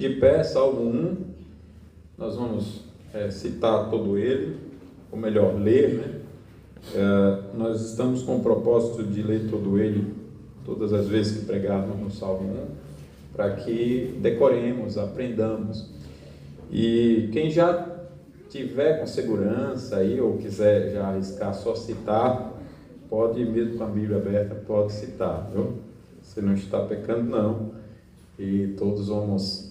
De pé, Salmo 1, nós vamos citar todo ele, ou melhor, ler, né? Nós estamos com o propósito de ler todo ele, todas as vezes que pregarmos no Salmo 1, para que decoremos, aprendamos. E quem já tiver com segurança aí, ou quiser já arriscar só citar, pode, mesmo com a Bíblia aberta, pode citar, viu? Você não está pecando, não. E todos vamos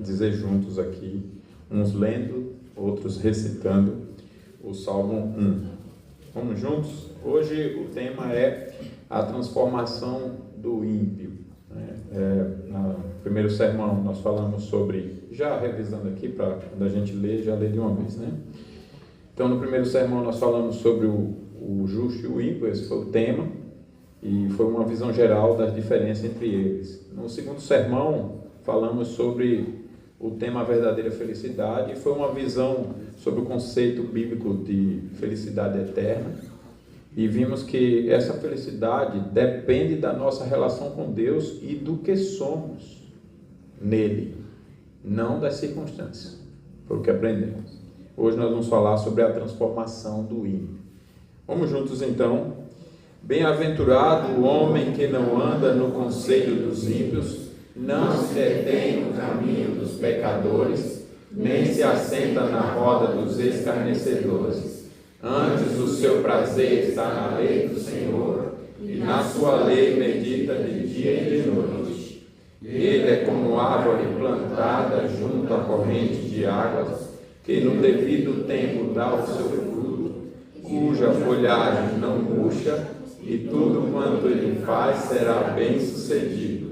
dizer juntos aqui, uns lendo, outros recitando o Salmo 1. Vamos juntos? Hoje o tema é a transformação do ímpio. No primeiro sermão nós falamos sobre, já revisando aqui, para quando a gente lê, já lê de uma vez, né? Então no primeiro sermão nós falamos sobre o justo e o ímpio, esse foi o tema, e foi uma visão geral das diferenças entre eles. No segundo sermão falamos sobre o tema verdadeira felicidade, e foi uma visão sobre o conceito bíblico de felicidade eterna, e vimos que essa felicidade depende da nossa relação com Deus e do que somos nele, não das circunstâncias, foi o que aprendemos. Hoje nós vamos falar sobre a transformação do ímpio. Vamos juntos então. Bem-aventurado o homem que não anda no conselho dos ímpios, não se detém no caminho dos pecadores, nem se assenta na roda dos escarnecedores. Antes o seu prazer está na lei do Senhor, e na sua lei medita de dia e de noite. Ele é como árvore plantada junto à corrente de águas, que no devido tempo dá o seu fruto, cuja folhagem não murcha, e tudo quanto ele faz será bem sucedido.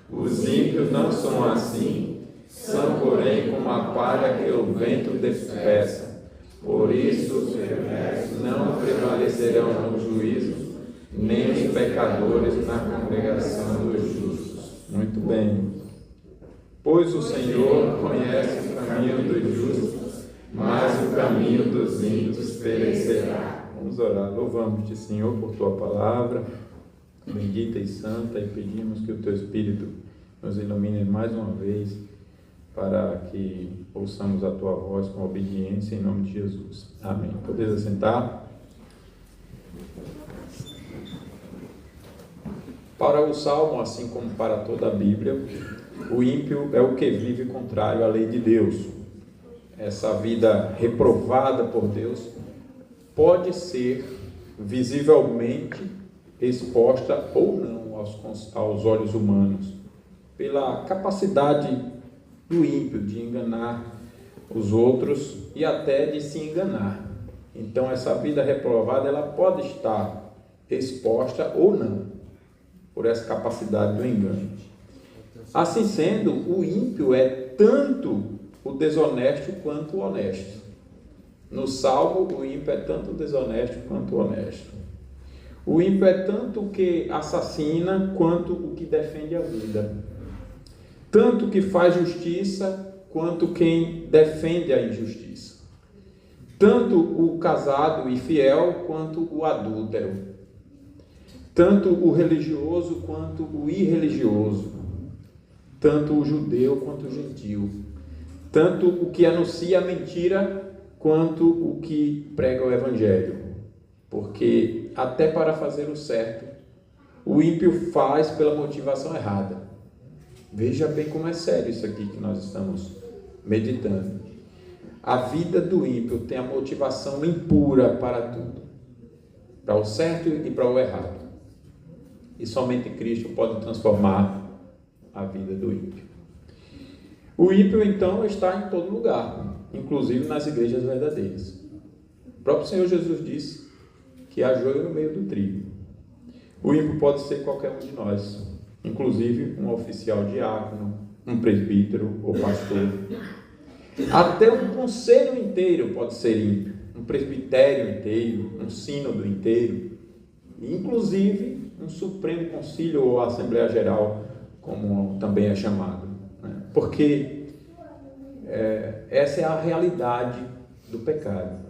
Os ímpios não são assim, são porém como a palha que o vento dispersa. Por isso os perversos não prevalecerão no juízo, nem os pecadores na congregação dos justos. Muito bem. Pois o Senhor conhece o caminho dos justos, mas o caminho dos ímpios perecerá. Vamos orar. Louvamos-te, Senhor, por tua palavra bendita e santa, e pedimos que o teu Espírito nos ilumine mais uma vez, para que ouçamos a tua voz com obediência, em nome de Jesus. Amém. Podeis assentar. Para o Salmo, assim como para toda a Bíblia, o ímpio é o que vive contrário à lei de Deus. Essa vida reprovada por Deus pode ser visivelmente exposta ou não aos olhos humanos, pela capacidade do ímpio de enganar os outros e até de se enganar. Então essa vida reprovada, ela pode estar exposta ou não, por essa capacidade do engano. Assim sendo, o ímpio é tanto o desonesto quanto o honesto. No Salmo, o ímpio é tanto o desonesto quanto o honesto. O ímpio é tanto o que assassina quanto o que defende a vida. Tanto o que faz justiça quanto quem defende a injustiça. Tanto o casado e fiel quanto o adúltero. Tanto o religioso quanto o irreligioso. Tanto o judeu quanto o gentil. Tanto o que anuncia a mentira quanto o que prega o evangelho. Porque até para fazer o certo, o ímpio faz pela motivação errada. Veja bem como é sério isso aqui que nós estamos meditando. A vida do ímpio tem a motivação impura para tudo, para o certo e para o errado. E somente Cristo pode transformar a vida do ímpio. O ímpio, então, está em todo lugar, inclusive nas igrejas verdadeiras. O próprio Senhor Jesus disse que há joio no meio do trigo. O ímpio pode ser qualquer um de nós, inclusive um oficial diácono, um presbítero ou pastor. Até um conselho inteiro pode ser ímpio, um presbitério inteiro, um sínodo inteiro, e inclusive um supremo concílio ou assembleia geral, como também é chamado, né? Porque essa é a realidade do pecado.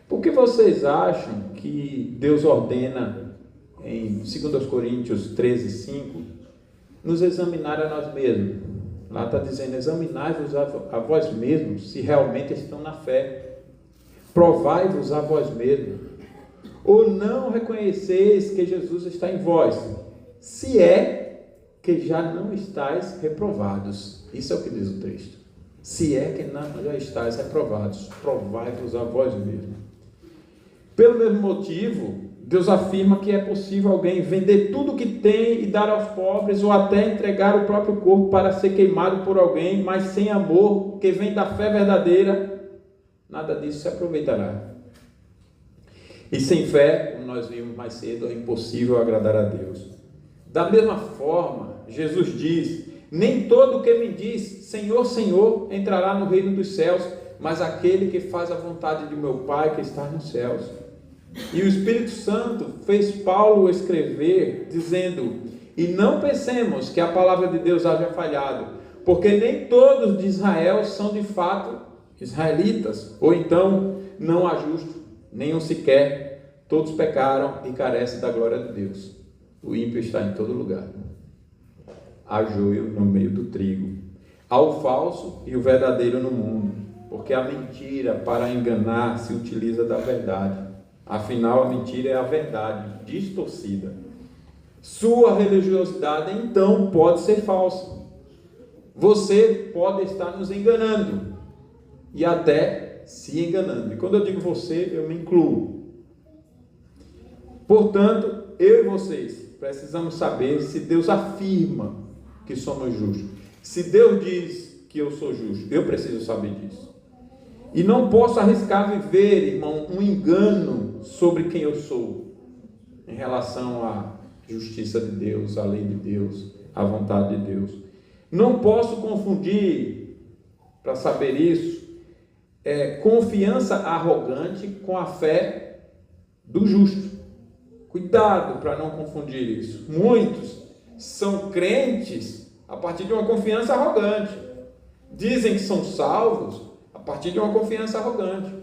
Por que vocês acham que Deus ordena em 2 Coríntios 13:5 nos examinar a nós mesmos? Lá está dizendo: examinai-vos a vós mesmos, se realmente estão na fé. Provai-vos a vós mesmos. Ou não reconheceis que Jesus está em vós, se é que já não estáis reprovados. Isso é o que diz o texto. Se é que não já estáis reprovados, provai-vos a vós mesmos. Pelo mesmo motivo, Deus afirma que é possível alguém vender tudo o que tem e dar aos pobres, ou até entregar o próprio corpo para ser queimado por alguém, mas sem amor, que vem da fé verdadeira, nada disso se aproveitará. E sem fé, como nós vimos mais cedo, é impossível agradar a Deus. Da mesma forma, Jesus diz: nem todo o que me diz Senhor, Senhor entrará no reino dos céus, mas aquele que faz a vontade de meu Pai que está nos céus. E o Espírito Santo fez Paulo escrever dizendo: e não pensemos que a palavra de Deus haja falhado, porque nem todos de Israel são de fato israelitas, ou então não há justo, nenhum sequer, todos pecaram e carecem da glória de Deus. O ímpio está em todo lugar. Há joio no meio do trigo. Há o falso e o verdadeiro no mundo, porque a mentira para enganar se utiliza da verdade. Afinal, a mentira é a verdade distorcida. Sua religiosidade, então, pode ser falsa. Você pode estar nos enganando e até se enganando. E quando eu digo você, eu me incluo. Portanto, eu e vocês precisamos saber se Deus afirma que somos justos. Se Deus diz que eu sou justo, eu preciso saber disso. E não posso arriscar viver, irmão, um engano sobre quem eu sou, em relação à justiça de Deus, à lei de Deus, à vontade de Deus. Não posso confundir, para saber isso, confiança arrogante com a fé do justo. Cuidado para não confundir isso. Muitos são crentes a partir de uma confiança arrogante. Dizem que são salvos a partir de uma confiança arrogante.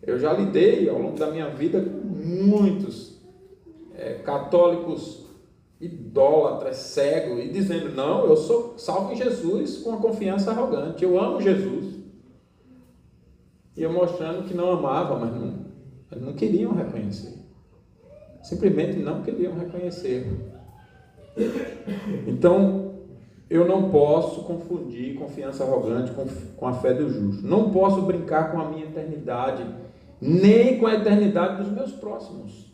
Eu já lidei ao longo da minha vida com muitos católicos idólatras, cegos, e dizendo: não, eu sou salvo em Jesus, com uma confiança arrogante. Eu amo Jesus. E eu mostrando que não amava, mas não queriam reconhecer. Simplesmente não queriam reconhecer. Então, eu não posso confundir confiança arrogante com a fé do justo. Não posso brincar com a minha eternidade, nem com a eternidade dos meus próximos.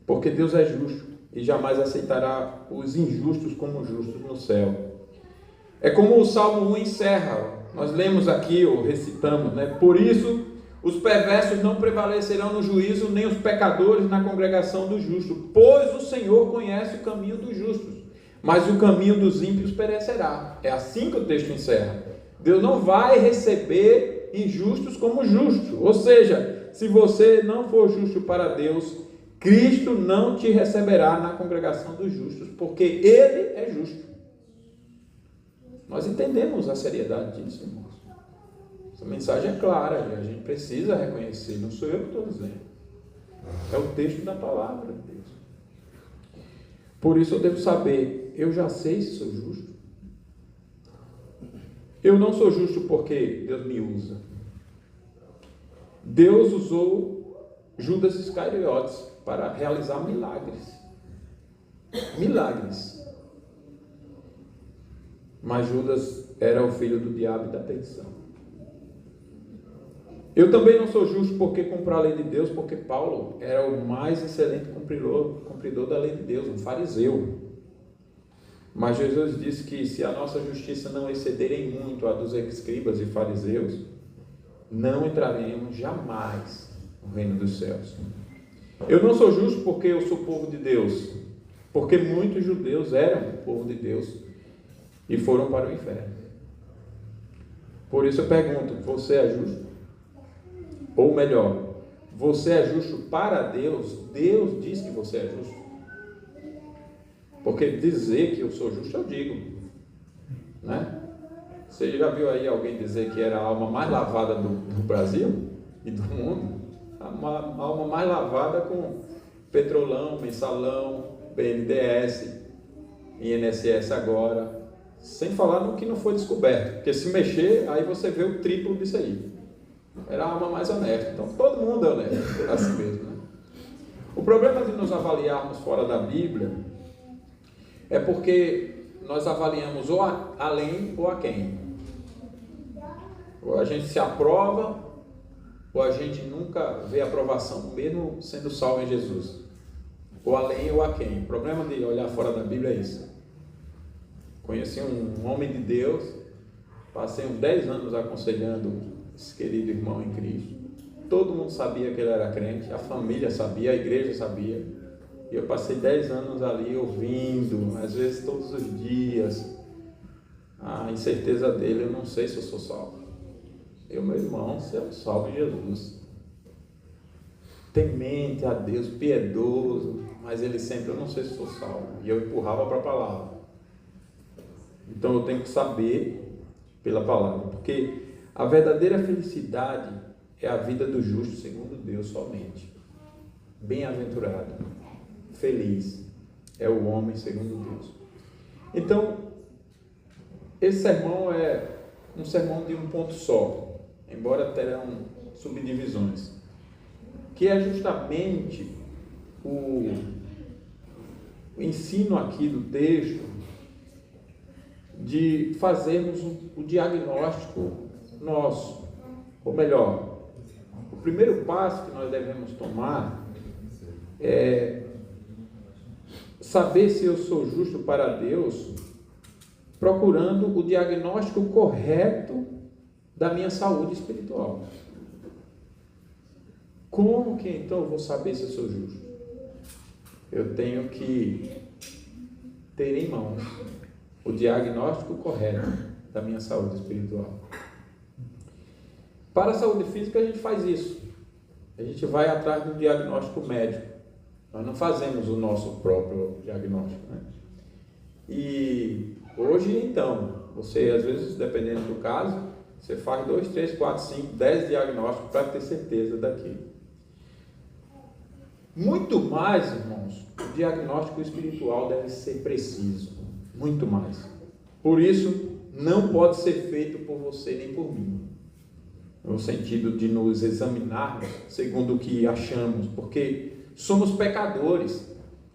Porque Deus é justo e jamais aceitará os injustos como justos no céu. É como o Salmo 1 encerra. Nós lemos aqui, ou recitamos, né? Por isso, os perversos não prevalecerão no juízo, nem os pecadores na congregação dos justos. Pois o Senhor conhece o caminho dos justos, mas o caminho dos ímpios perecerá. É assim que o texto encerra. Deus não vai receber injustos como justos. Ou seja, se você não for justo para Deus, Cristo não te receberá na congregação dos justos, porque Ele é justo. Nós entendemos a seriedade disso, irmãos. Essa mensagem é clara, e a gente precisa reconhecer. Não sou eu que estou dizendo. É o texto da palavra de Deus. Por isso eu devo saber, eu já sei se sou justo. Eu não sou justo porque Deus me usa. Deus usou Judas Iscariotes para realizar milagres. Milagres. Mas Judas era o filho do diabo e da perdição. Eu também não sou justo porque cumpro a lei de Deus, porque Paulo era o mais excelente cumpridor da lei de Deus, um fariseu. Mas Jesus disse que se a nossa justiça não exceder em muito a dos escribas e fariseus, não entraremos jamais no reino dos céus. Eu não sou justo porque eu sou povo de Deus, porque muitos judeus eram povo de Deus e foram para o inferno. Por isso eu pergunto, você é justo? Ou melhor, você é justo para Deus? Deus diz que você é justo. Porque dizer que eu sou justo, eu digo. Né? Você já viu aí alguém dizer que era a alma mais lavada do Brasil e do mundo? A alma mais lavada com Petrolão, Mensalão, BNDES, INSS agora, Sem falar no que não foi descoberto, porque se mexer, aí você vê o triplo disso aí. Era a alma mais honesta. Então todo mundo é honesto, assim mesmo, né? O problema de nos avaliarmos fora da Bíblia é porque nós avaliamos ou além ou a quem. Ou a gente se aprova, ou a gente nunca vê aprovação, mesmo sendo salvo em Jesus. Ou além ou a quem. O problema de olhar fora da Bíblia é isso. Conheci um homem de Deus, passei uns 10 anos aconselhando esse querido irmão em Cristo. Todo mundo sabia que ele era crente, a família sabia, a igreja sabia. E eu passei 10 anos ali ouvindo, às vezes todos os dias, a incerteza dele: eu não sei se eu sou salvo. Meu irmão, você é um salvo em Jesus. Temente a Deus, piedoso, mas ele sempre: eu não sei se sou salvo. E eu empurrava para a palavra. Então eu tenho que saber pela palavra, porque a verdadeira felicidade é a vida do justo segundo Deus somente. Bem-aventurado, feliz é o homem segundo Deus. Então, esse sermão é um sermão de um ponto só, embora terão subdivisões, que é justamente o ensino aqui do texto de fazermos o diagnóstico nosso. Ou melhor, o primeiro passo que nós devemos tomar é saber se eu sou justo para Deus, procurando o diagnóstico correto da minha saúde espiritual. Como que então eu vou saber se eu sou justo? Eu tenho que ter em mãos o diagnóstico correto da minha saúde espiritual. Para a saúde física a gente faz isso. A gente vai atrás do diagnóstico médico. Nós não fazemos o nosso próprio diagnóstico, né? E hoje então, você às vezes, dependendo do caso, você faz 2, 3, 4, 5, 10 diagnósticos para ter certeza daquilo. Muito mais, irmãos, o diagnóstico espiritual deve ser preciso. Muito mais. Por isso, não pode ser feito por você nem por mim. No sentido de nos examinarmos segundo o que achamos, porque somos pecadores,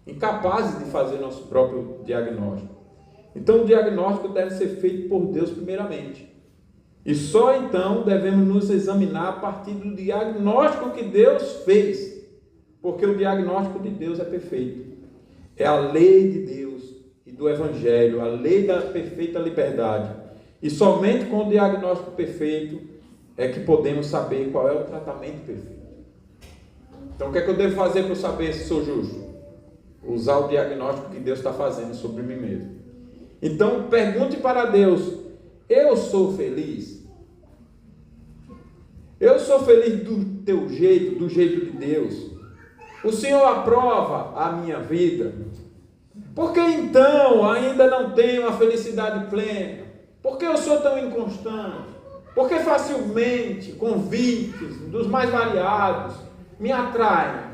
incapazes de fazer nosso próprio diagnóstico. Então, o diagnóstico deve ser feito por Deus primeiramente. E só então devemos nos examinar a partir do diagnóstico que Deus fez, porque o diagnóstico de Deus é perfeito. É a lei de Deus e do Evangelho, a lei da perfeita liberdade. E somente com o diagnóstico perfeito é que podemos saber qual é o tratamento perfeito. Então, o que é que eu devo fazer para saber se sou justo? Usar o diagnóstico que Deus está fazendo sobre mim mesmo. Então, pergunte para Deus: eu sou feliz? Eu sou feliz do teu jeito, do jeito de Deus? O Senhor aprova a minha vida? Por que então ainda não tenho a felicidade plena? Por que eu sou tão inconstante? Por que facilmente convites dos mais variados me atraem?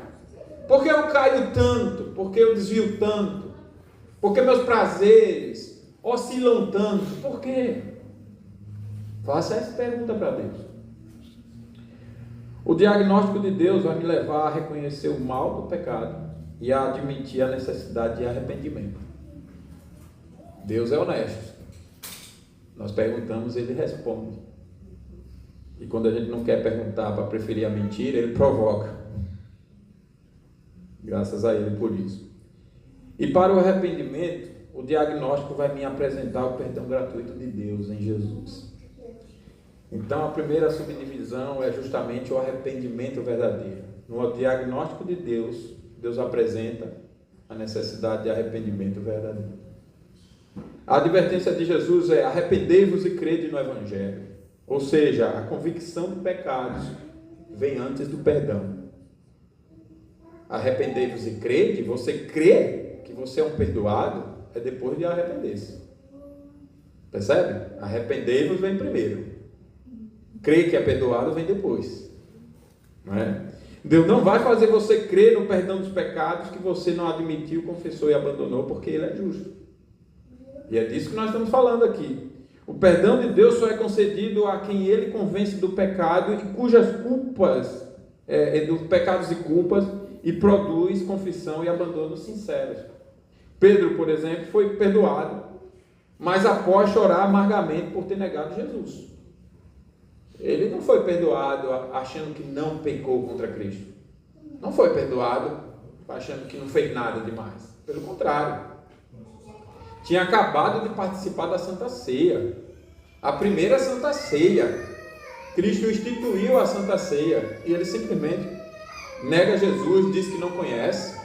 Por que eu caio tanto? Por que eu desvio tanto? Por que meus prazeres oscilam tanto? Por quê? Faça essa pergunta para Deus. O diagnóstico de Deus vai me levar a reconhecer o mal do pecado e a admitir a necessidade de arrependimento. Deus é honesto. Nós perguntamos, Ele responde. E quando a gente não quer perguntar para preferir a mentira, Ele provoca. Graças a Ele por isso. E para o arrependimento, o diagnóstico vai me apresentar o perdão gratuito de Deus em Jesus. Então, a primeira subdivisão é justamente o arrependimento verdadeiro. No diagnóstico de Deus, Deus apresenta a necessidade de arrependimento verdadeiro. A advertência de Jesus é: arrependei-vos e crede no Evangelho. Ou seja, a convicção de pecados vem antes do perdão. Arrependei-vos e crede, você crê que você é um perdoado, é depois de arrepender-se. Percebe? Arrependei-vos vem primeiro. Crer que é perdoado vem depois. Não é? Deus não vai fazer você crer no perdão dos pecados que você não admitiu, confessou e abandonou, porque Ele é justo. E é disso que nós estamos falando aqui. O perdão de Deus só é concedido a quem Ele convence do pecado e cujas culpas, dos pecados e culpas, e produz confissão e abandono sinceros. Pedro, por exemplo, foi perdoado, mas após chorar amargamente por ter negado Jesus. Ele não foi perdoado achando que não pecou contra Cristo. Não foi perdoado achando que não fez nada demais. Pelo contrário. Tinha acabado de participar da Santa Ceia. A primeira Santa Ceia. Cristo instituiu a Santa Ceia. E ele simplesmente nega Jesus, diz que não conhece,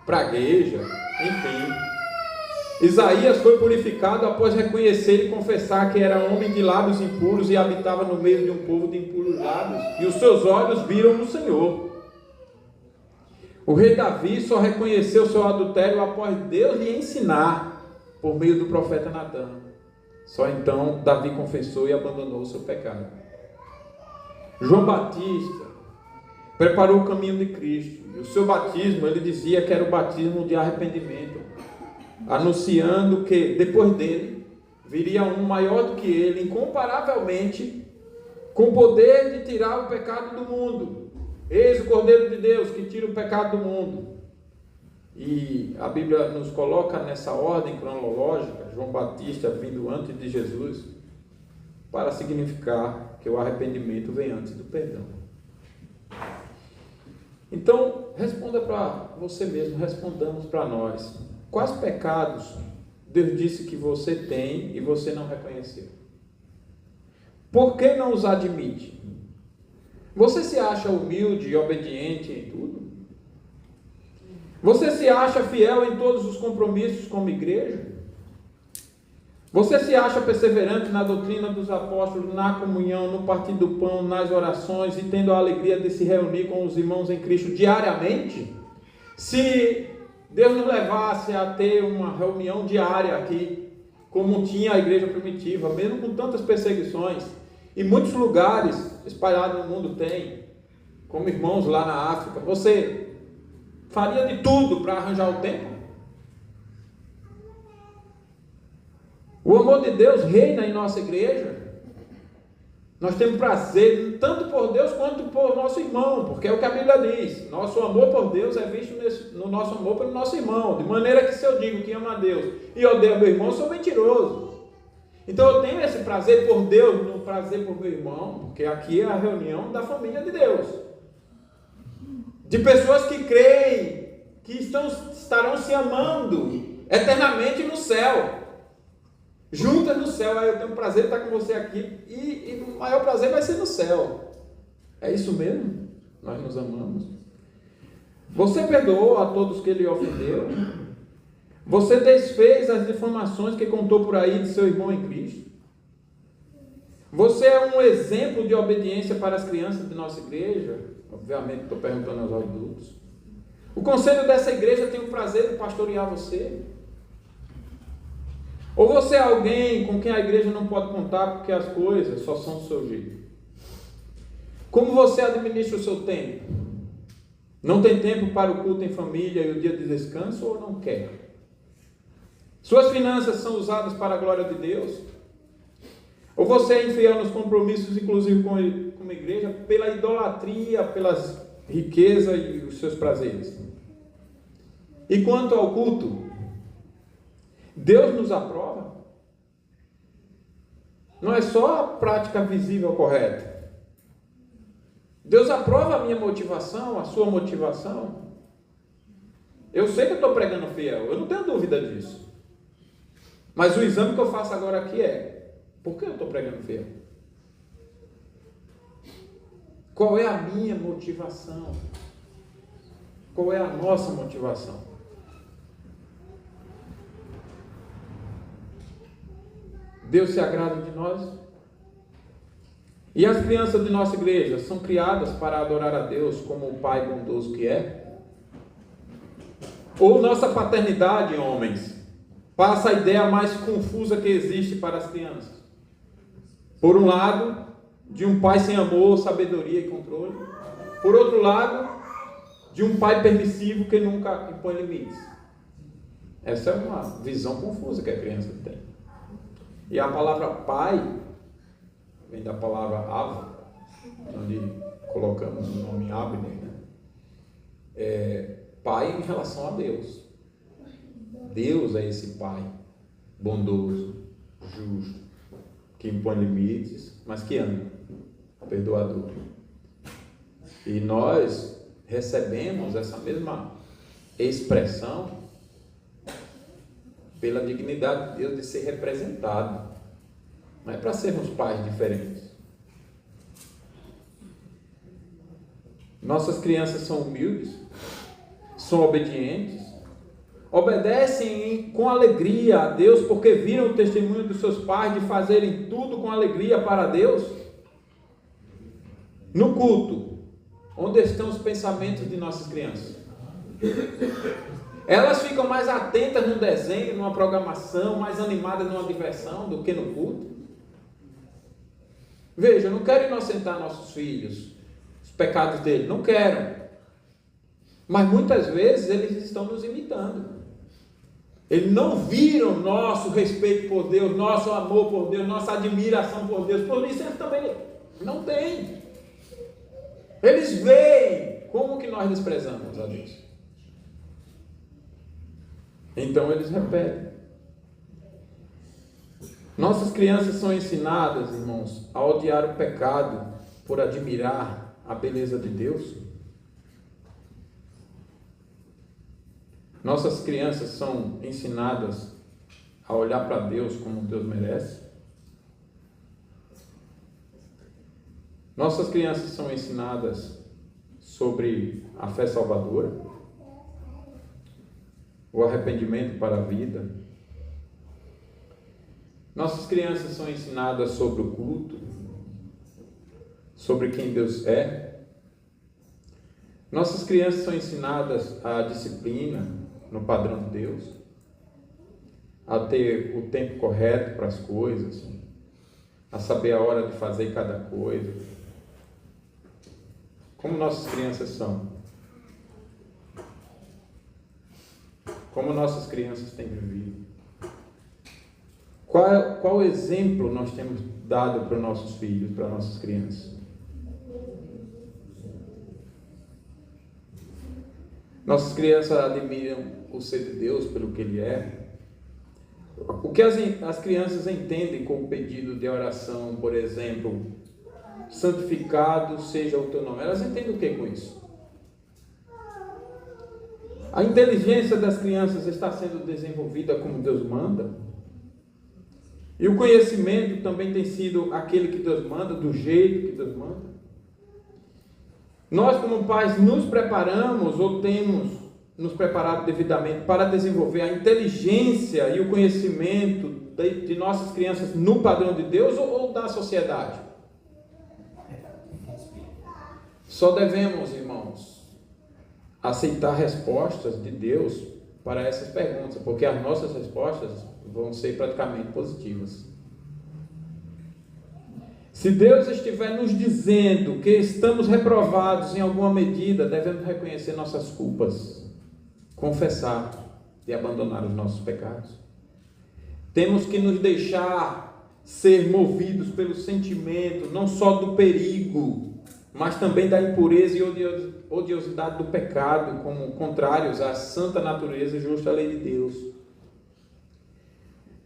pragueja, enfim. Isaías foi purificado após reconhecer e confessar que era homem de lábios impuros e habitava no meio de um povo de impuros lábios. E os seus olhos viram o Senhor. O rei Davi só reconheceu seu adultério após Deus lhe ensinar por meio do profeta Natã. Só então Davi confessou e abandonou o seu pecado. João Batista preparou o caminho de Cristo. E o seu batismo, ele dizia que era o batismo de arrependimento, anunciando que depois dele viria um maior do que ele, incomparavelmente, com poder de tirar o pecado do mundo. Eis o Cordeiro de Deus que tira o pecado do mundo. E a Bíblia nos coloca nessa ordem cronológica, João Batista vindo antes de Jesus, para significar que o arrependimento vem antes do perdão. Então, responda para você mesmo, respondamos para nós. Quais pecados Deus disse que você tem e você não reconheceu? Por que não os admite? Você se acha humilde e obediente em tudo? Você se acha fiel em todos os compromissos como igreja? Você se acha perseverante na doutrina dos apóstolos, na comunhão, no partir do pão, nas orações e tendo a alegria de se reunir com os irmãos em Cristo diariamente? Se Deus nos levasse a ter uma reunião diária aqui, como tinha a igreja primitiva, mesmo com tantas perseguições, em muitos lugares espalhados no mundo tem, como irmãos lá na África, você faria de tudo para arranjar o tempo? O amor de Deus reina em nossa igreja. Nós temos prazer tanto por Deus quanto por nosso irmão, porque é o que a Bíblia diz. Nosso amor por Deus é visto no nosso amor pelo nosso irmão. De maneira que se eu digo que amo a Deus e odeio meu irmão, eu sou mentiroso. Então eu tenho esse prazer por Deus, no prazer por meu irmão, porque aqui é a reunião da família de Deus. De pessoas que creem, que estarão se amando eternamente no céu. Juntas no céu. Aí eu tenho o prazer de estar com você aqui e o maior prazer vai ser no céu. É isso mesmo? Nós nos amamos. Você perdoou a todos que ele ofendeu? Você desfez as difamações que contou por aí de seu irmão em Cristo? Você é um exemplo de obediência para as crianças de nossa igreja? Obviamente estou perguntando aos adultos. O conselho dessa igreja tem o prazer de pastorear você? Ou você é alguém com quem a igreja não pode contar porque as coisas só são do seu jeito? Como você administra o seu tempo? Não tem tempo para o culto em família e o dia de descanso ou não quer? Suas finanças são usadas para a glória de Deus? Ou você é infiel nos compromissos, inclusive com a igreja, pela idolatria, pelas riquezas e os seus prazeres? E quanto ao culto, Deus nos aprova? Não é só a prática visível correta. Deus aprova a minha motivação, a sua motivação. Eu sei que eu estou pregando fiel, eu não tenho dúvida disso. Mas o exame que eu faço agora aqui é: por que eu estou pregando fiel? Qual é a minha motivação? Qual é a nossa motivação? Deus se agrada de nós? E as crianças de nossa igreja são criadas para adorar a Deus como o Pai bondoso que é? Ou nossa paternidade, homens, passa a ideia mais confusa que existe para as crianças? Por um lado, de um pai sem amor, sabedoria e controle. Por outro lado, de um pai permissivo que nunca impõe limites. Essa é uma visão confusa que a criança tem. E a palavra pai vem da palavra Ava, onde colocamos o nome Abner, né? Pai em relação a Deus. Deus é esse pai bondoso, justo, que impõe limites, mas que ama, perdoador. E nós recebemos essa mesma expressão pela dignidade de Deus de ser representado. Não é para sermos pais diferentes. Nossas crianças são humildes, são obedientes, obedecem com alegria a Deus, porque viram o testemunho dos seus pais de fazerem tudo com alegria para Deus. No culto, onde estão os pensamentos de nossas crianças? Elas ficam mais atentas no desenho, numa programação, mais animadas numa diversão do que no culto. Veja, eu não quero inocentar nossos filhos, os pecados deles, não quero. Mas muitas vezes eles estão nos imitando. Eles não viram nosso respeito por Deus, nosso amor por Deus, nossa admiração por Deus. Por isso eles também não têm. Eles veem como que nós desprezamos a Deus. Então eles repetem. Nossas crianças são ensinadas, irmãos, a odiar o pecado por admirar a beleza de Deus. Nossas crianças são ensinadas a olhar para Deus como Deus merece. Nossas crianças são ensinadas sobre a fé salvadora, o arrependimento para a vida. Nossas crianças são ensinadas sobre o culto, sobre quem Deus é. Nossas crianças são ensinadas à disciplina no padrão de Deus, a ter o tempo correto para as coisas, a saber a hora de fazer cada coisa. Como nossas crianças são? Como nossas crianças têm vivido? Qual exemplo nós temos dado para os nossos filhos, para nossas crianças? Nossas crianças admiram o ser de Deus pelo que Ele é. O que as crianças entendem com o pedido de oração, por exemplo, santificado seja o teu nome? Elas entendem o que com isso? A inteligência das crianças está sendo desenvolvida como Deus manda? E o conhecimento também tem sido aquele que Deus manda, do jeito que Deus manda? Nós, como pais, nos preparamos ou temos nos preparado devidamente para desenvolver a inteligência e o conhecimento de nossas crianças no padrão de Deus ou da sociedade? Só devemos, irmãos, aceitar respostas de Deus para essas perguntas, porque as nossas respostas vão ser praticamente positivas. Se Deus estiver nos dizendo que estamos reprovados em alguma medida, devemos reconhecer nossas culpas, confessar e abandonar os nossos pecados. Temos que nos deixar ser movidos pelo sentimento, não só do perigo, mas também da impureza e odiosidade do pecado, como contrários à santa natureza e justa lei de Deus.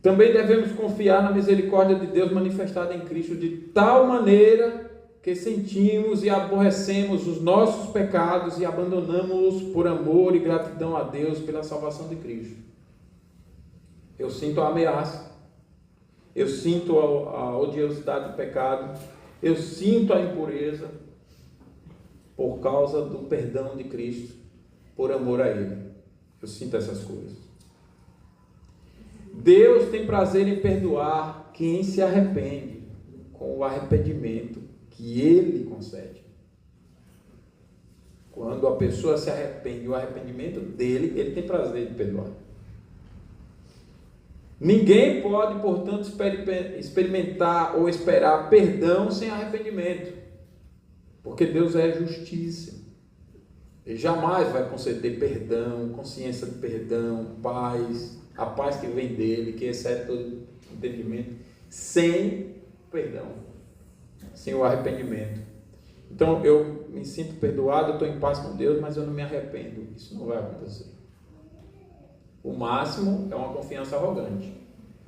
Também devemos confiar na misericórdia de Deus manifestada em Cristo de tal maneira que sentimos e aborrecemos os nossos pecados e abandonamos-os por amor e gratidão a Deus pela salvação de Cristo. Eu sinto a ameaça, eu sinto a odiosidade do pecado, eu sinto a impureza por causa do perdão de Cristo, por amor a Ele. Eu sinto essas coisas. Deus tem prazer em perdoar quem se arrepende, com o arrependimento que Ele concede. Quando a pessoa se arrepende, o arrependimento dele, Ele tem prazer de perdoar. Ninguém pode, portanto, experimentar ou esperar perdão sem arrependimento, porque Deus é justiça. Ele jamais vai conceder perdão, consciência de perdão, paz, a paz que vem dele, que excede todo entendimento, sem perdão, sem o arrependimento. Então eu me sinto perdoado, eu estou em paz com Deus, mas eu não me arrependo. Isso não vai acontecer. O máximo é uma confiança arrogante.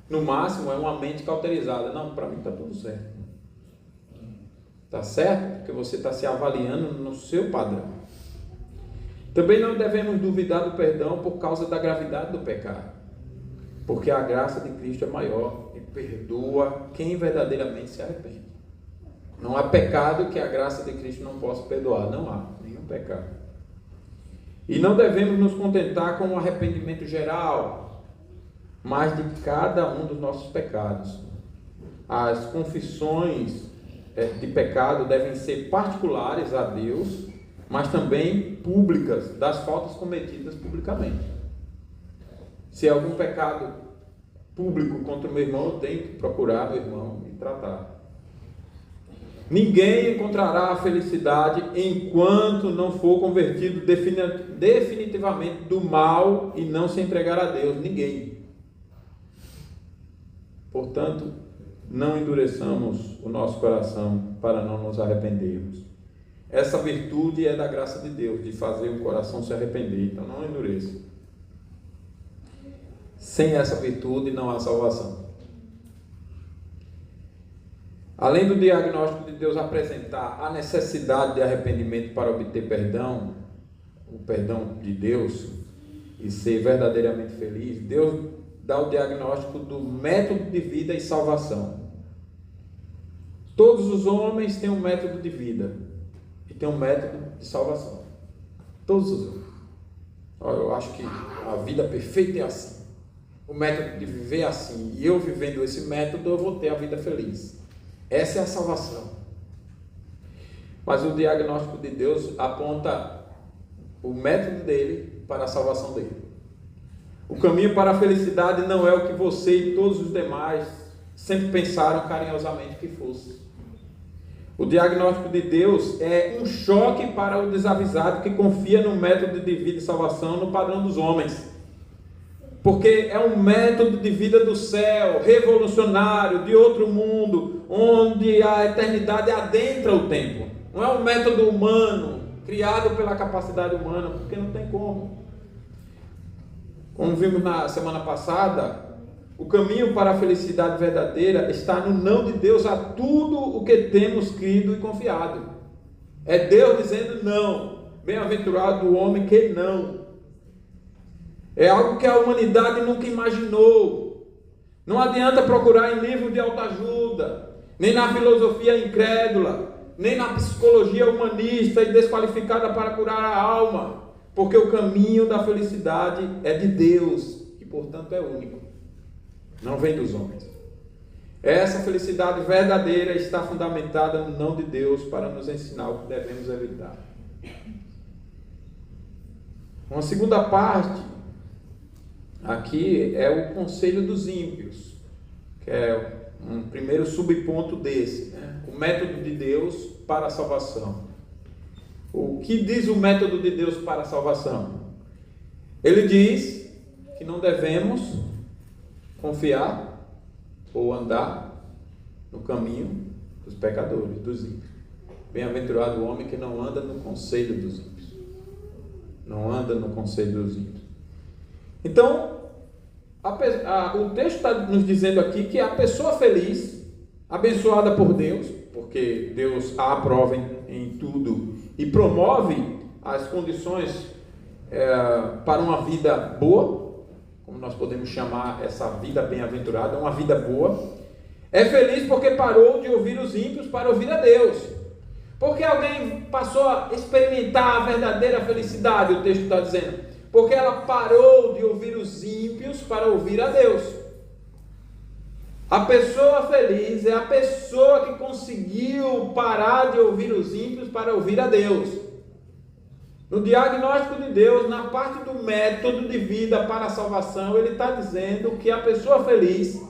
No máximo é uma mente cauterizada. Não, para mim está tudo certo. Está certo? Porque você está se avaliando no seu padrão. Também não devemos duvidar do perdão por causa da gravidade do pecado. Porque a graça de Cristo é maior e perdoa quem verdadeiramente se arrepende. Não há pecado que a graça de Cristo não possa perdoar. Não há nenhum pecado. E não devemos nos contentar com um arrependimento geral, mas de cada um dos nossos pecados. As confissões de pecado devem ser particulares a Deus, mas também públicas, das faltas cometidas publicamente. Se há algum pecado público contra o meu irmão, eu tenho que procurar meu irmão e tratar. Ninguém encontrará a felicidade enquanto não for convertido definitivamente do mal e não se entregar a Deus. Ninguém. Portanto, não endureçamos o nosso coração para não nos arrependermos. Essa virtude é da graça de Deus, de fazer o coração se arrepender. Então não endureça. Sem essa virtude não há salvação. Além do diagnóstico de Deus apresentar a necessidade de arrependimento para obter perdão, o perdão de Deus, e ser verdadeiramente feliz, Deus dá o diagnóstico do método de vida e salvação. Todos os homens têm um método de vida e têm um método de salvação. Todos os homens. Eu acho que a vida perfeita é assim. O método de viver é assim. E eu vivendo esse método, eu vou ter a vida feliz. Essa é a salvação. Mas o diagnóstico de Deus aponta o método dele para a salvação dele. O caminho para a felicidade não é o que você e todos os demais sempre pensaram carinhosamente que fosse. O diagnóstico de Deus é um choque para o desavisado que confia no método de vida e salvação no padrão dos homens. Porque é um método de vida do céu, revolucionário, de outro mundo, onde a eternidade adentra o tempo. Não é um método humano, criado pela capacidade humana, porque não tem como. Como vimos na semana passada, o caminho para a felicidade verdadeira está no não de Deus a tudo o que temos crido e confiado. É Deus dizendo não. Bem-aventurado o homem que não. É algo que a humanidade nunca imaginou. Não adianta procurar em livro de autoajuda, nem na filosofia incrédula, nem na psicologia humanista e desqualificada para curar a alma, porque o caminho da felicidade é de Deus e, portanto, é único. Não vem dos homens. Essa felicidade verdadeira está fundamentada no não de Deus para nos ensinar o que devemos evitar. Uma segunda parte aqui é o conselho dos ímpios, que é um primeiro subponto desse, né? O método de Deus para a salvação. O que diz o método de Deus para a salvação? Ele diz que não devemos confiar ou andar no caminho dos pecadores, dos ímpios. Bem-aventurado o homem que não anda no conselho dos ímpios. Não anda no conselho dos ímpios. Então, o texto está nos dizendo aqui que a pessoa feliz, abençoada por Deus, porque Deus a aprova em tudo e promove as condições para uma vida boa, como nós podemos chamar essa vida bem-aventurada, uma vida boa, é feliz porque parou de ouvir os ímpios para ouvir a Deus. Porque alguém passou a experimentar a verdadeira felicidade, o texto está dizendo. Porque ela parou de ouvir os ímpios para ouvir a Deus. A pessoa feliz é a pessoa que conseguiu parar de ouvir os ímpios para ouvir a Deus. No diagnóstico de Deus, na parte do método de vida para a salvação, ele está dizendo que a pessoa feliz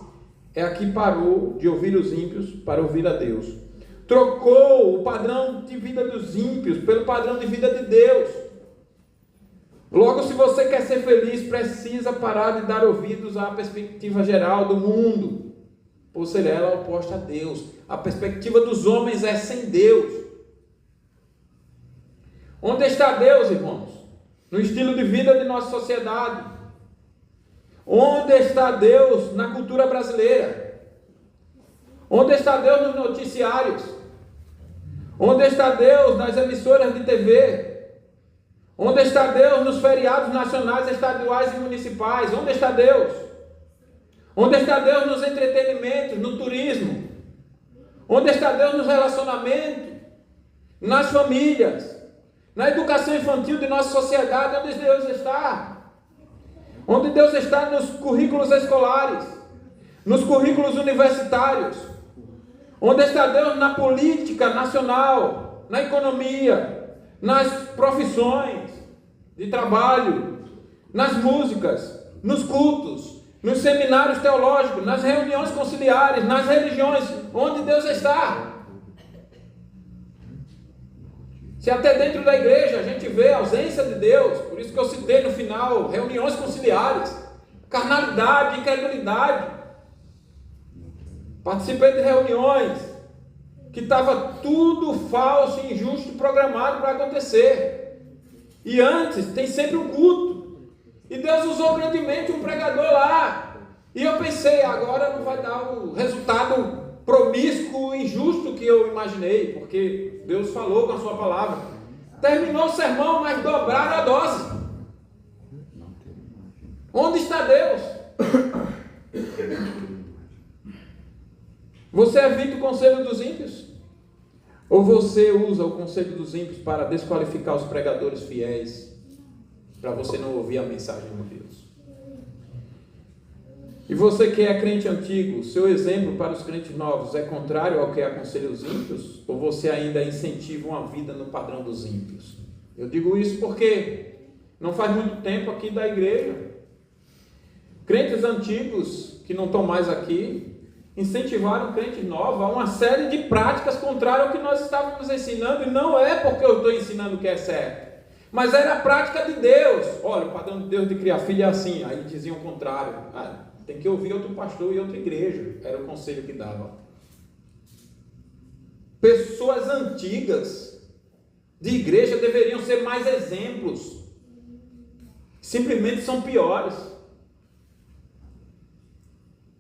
é a que parou de ouvir os ímpios para ouvir a Deus. Trocou o padrão de vida dos ímpios pelo padrão de vida de Deus. Logo, se você quer ser feliz, precisa parar de dar ouvidos à perspectiva geral do mundo, por ser ela oposta a Deus. A perspectiva dos homens é sem Deus. Onde está Deus, irmãos? No estilo de vida de nossa sociedade. Onde está Deus na cultura brasileira? Onde está Deus nos noticiários? Onde está Deus nas emissoras de TV? Onde está Deus nos feriados nacionais, estaduais e municipais? Onde está Deus? Onde está Deus nos entretenimentos, no turismo? Onde está Deus nos relacionamentos, nas famílias, na educação infantil de nossa sociedade? Onde Deus está? Onde Deus está nos currículos escolares, nos currículos universitários? Onde está Deus na política nacional, na economia, nas profissões de trabalho, nas músicas, nos cultos, nos seminários teológicos, nas reuniões conciliares, nas religiões? Onde Deus está? Se até dentro da igreja a gente vê a ausência de Deus, por isso que eu citei no final, reuniões conciliares, carnalidade, incredulidade. Participei de reuniões que estava tudo falso, injusto, programado para acontecer. E antes tem sempre um culto. E Deus usou grandemente um pregador lá. E eu pensei, agora não vai dar o resultado promíscuo, injusto que eu imaginei, porque Deus falou com a sua palavra. Terminou o sermão, mas dobraram a dose. Onde está Deus? Você evita o conselho dos ímpios? Ou você usa o conselho dos ímpios para desqualificar os pregadores fiéis, para você não ouvir a mensagem de Deus? E você que é crente antigo, seu exemplo para os crentes novos é contrário ao que aconselha os ímpios? Ou você ainda incentiva uma vida no padrão dos ímpios? Eu digo isso porque não faz muito tempo aqui da igreja, crentes antigos que não estão mais aqui, incentivaram crentes novos a uma série de práticas contrárias ao que nós estávamos ensinando, e não é porque eu estou ensinando que é certo, mas era a prática de Deus. Olha, o padrão de Deus de criar filho é assim. Aí diziam o contrário. Tem que ouvir outro pastor e outra igreja. Era o conselho que dava. Pessoas antigas de igreja deveriam ser mais exemplos. Simplesmente são piores.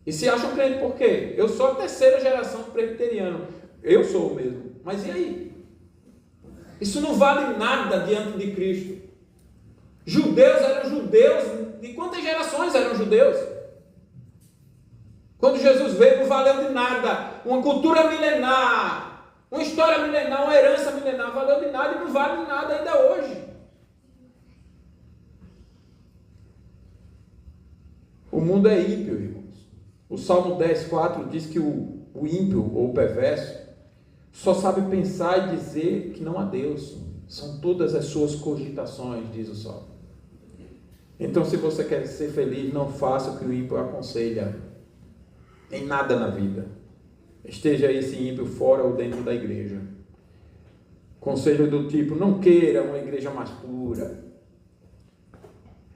E se acham crente por quê? Eu sou a terceira geração presbiteriana. Eu sou o mesmo. Mas e aí? Isso não vale nada diante de Cristo. Judeus eram judeus. De quantas gerações eram judeus? Quando Jesus veio, não valeu de nada. Uma cultura milenar, uma história milenar, uma herança milenar, valeu de nada e não vale de nada ainda hoje. O mundo é ímpio, irmãos. O Salmo 10,4 diz que o ímpio ou o perverso só sabe pensar e dizer que não há Deus. São todas as suas cogitações, diz o Salmo. Então, se você quer ser feliz, não faça o que o ímpio aconselha em nada na vida. Esteja esse ímpio fora ou dentro da igreja. Conselho do tipo: não queira uma igreja mais pura.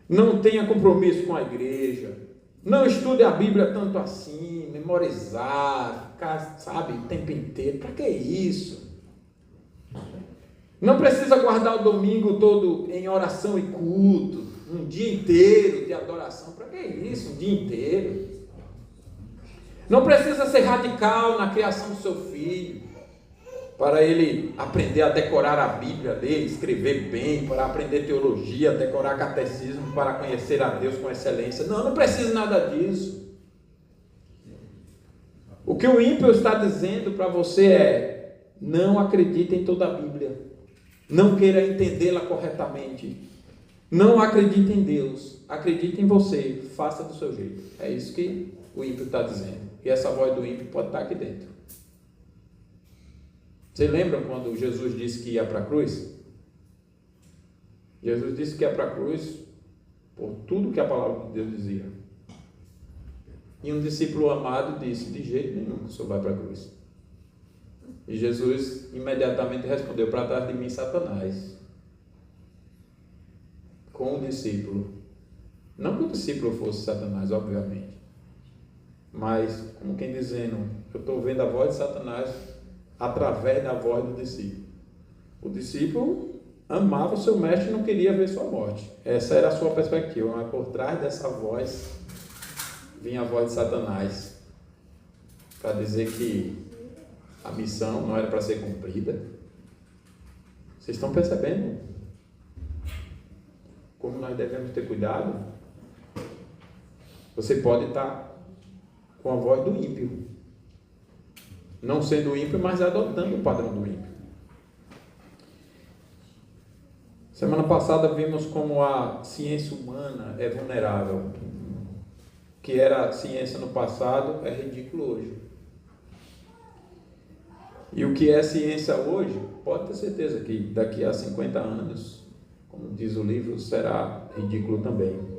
Não tenha compromisso com a igreja. Não estude a Bíblia tanto assim, memorizar, ficar, sabe, o tempo inteiro. Para que isso? Não precisa guardar o domingo todo em oração e culto, um dia inteiro de adoração. Para que isso? Um dia inteiro. Não precisa ser radical na criação do seu filho, para ele aprender a decorar a Bíblia, ler, escrever bem, para aprender teologia, decorar catecismo, para conhecer a Deus com excelência. Não, não precisa nada disso. O que o ímpio está dizendo para você é: não acredite em toda a Bíblia, não queira entendê-la corretamente, não acredite em Deus, acredite em você, faça do seu jeito. É isso que o ímpio está dizendo. E essa voz do ímpio pode estar aqui dentro. Vocês lembram quando Jesus disse que ia para a cruz? Jesus disse que ia para a cruz por tudo que a palavra de Deus dizia. E um discípulo amado disse: de jeito nenhum que o senhor vai para a cruz. E Jesus imediatamente respondeu: para trás de mim, Satanás. com o discípulo. Não que o discípulo fosse Satanás, obviamente, mas como quem dizendo, eu estou vendo a voz de Satanás através da voz do discípulo. O discípulo amava o seu mestre e não queria ver sua morte. Essa era a sua perspectiva, mas por trás dessa voz vinha a voz de Satanás para dizer que a missão não era para ser cumprida. Vocês estão percebendo como nós devemos ter cuidado? Você pode estar com a voz do ímpio, não sendo ímpio, mas adotando o padrão do ímpio. Semana passada vimos como a ciência humana é vulnerável. O que era ciência no passado é ridículo hoje. E o que é ciência hoje, pode ter certeza que daqui a 50 anos, como diz o livro, será ridículo também.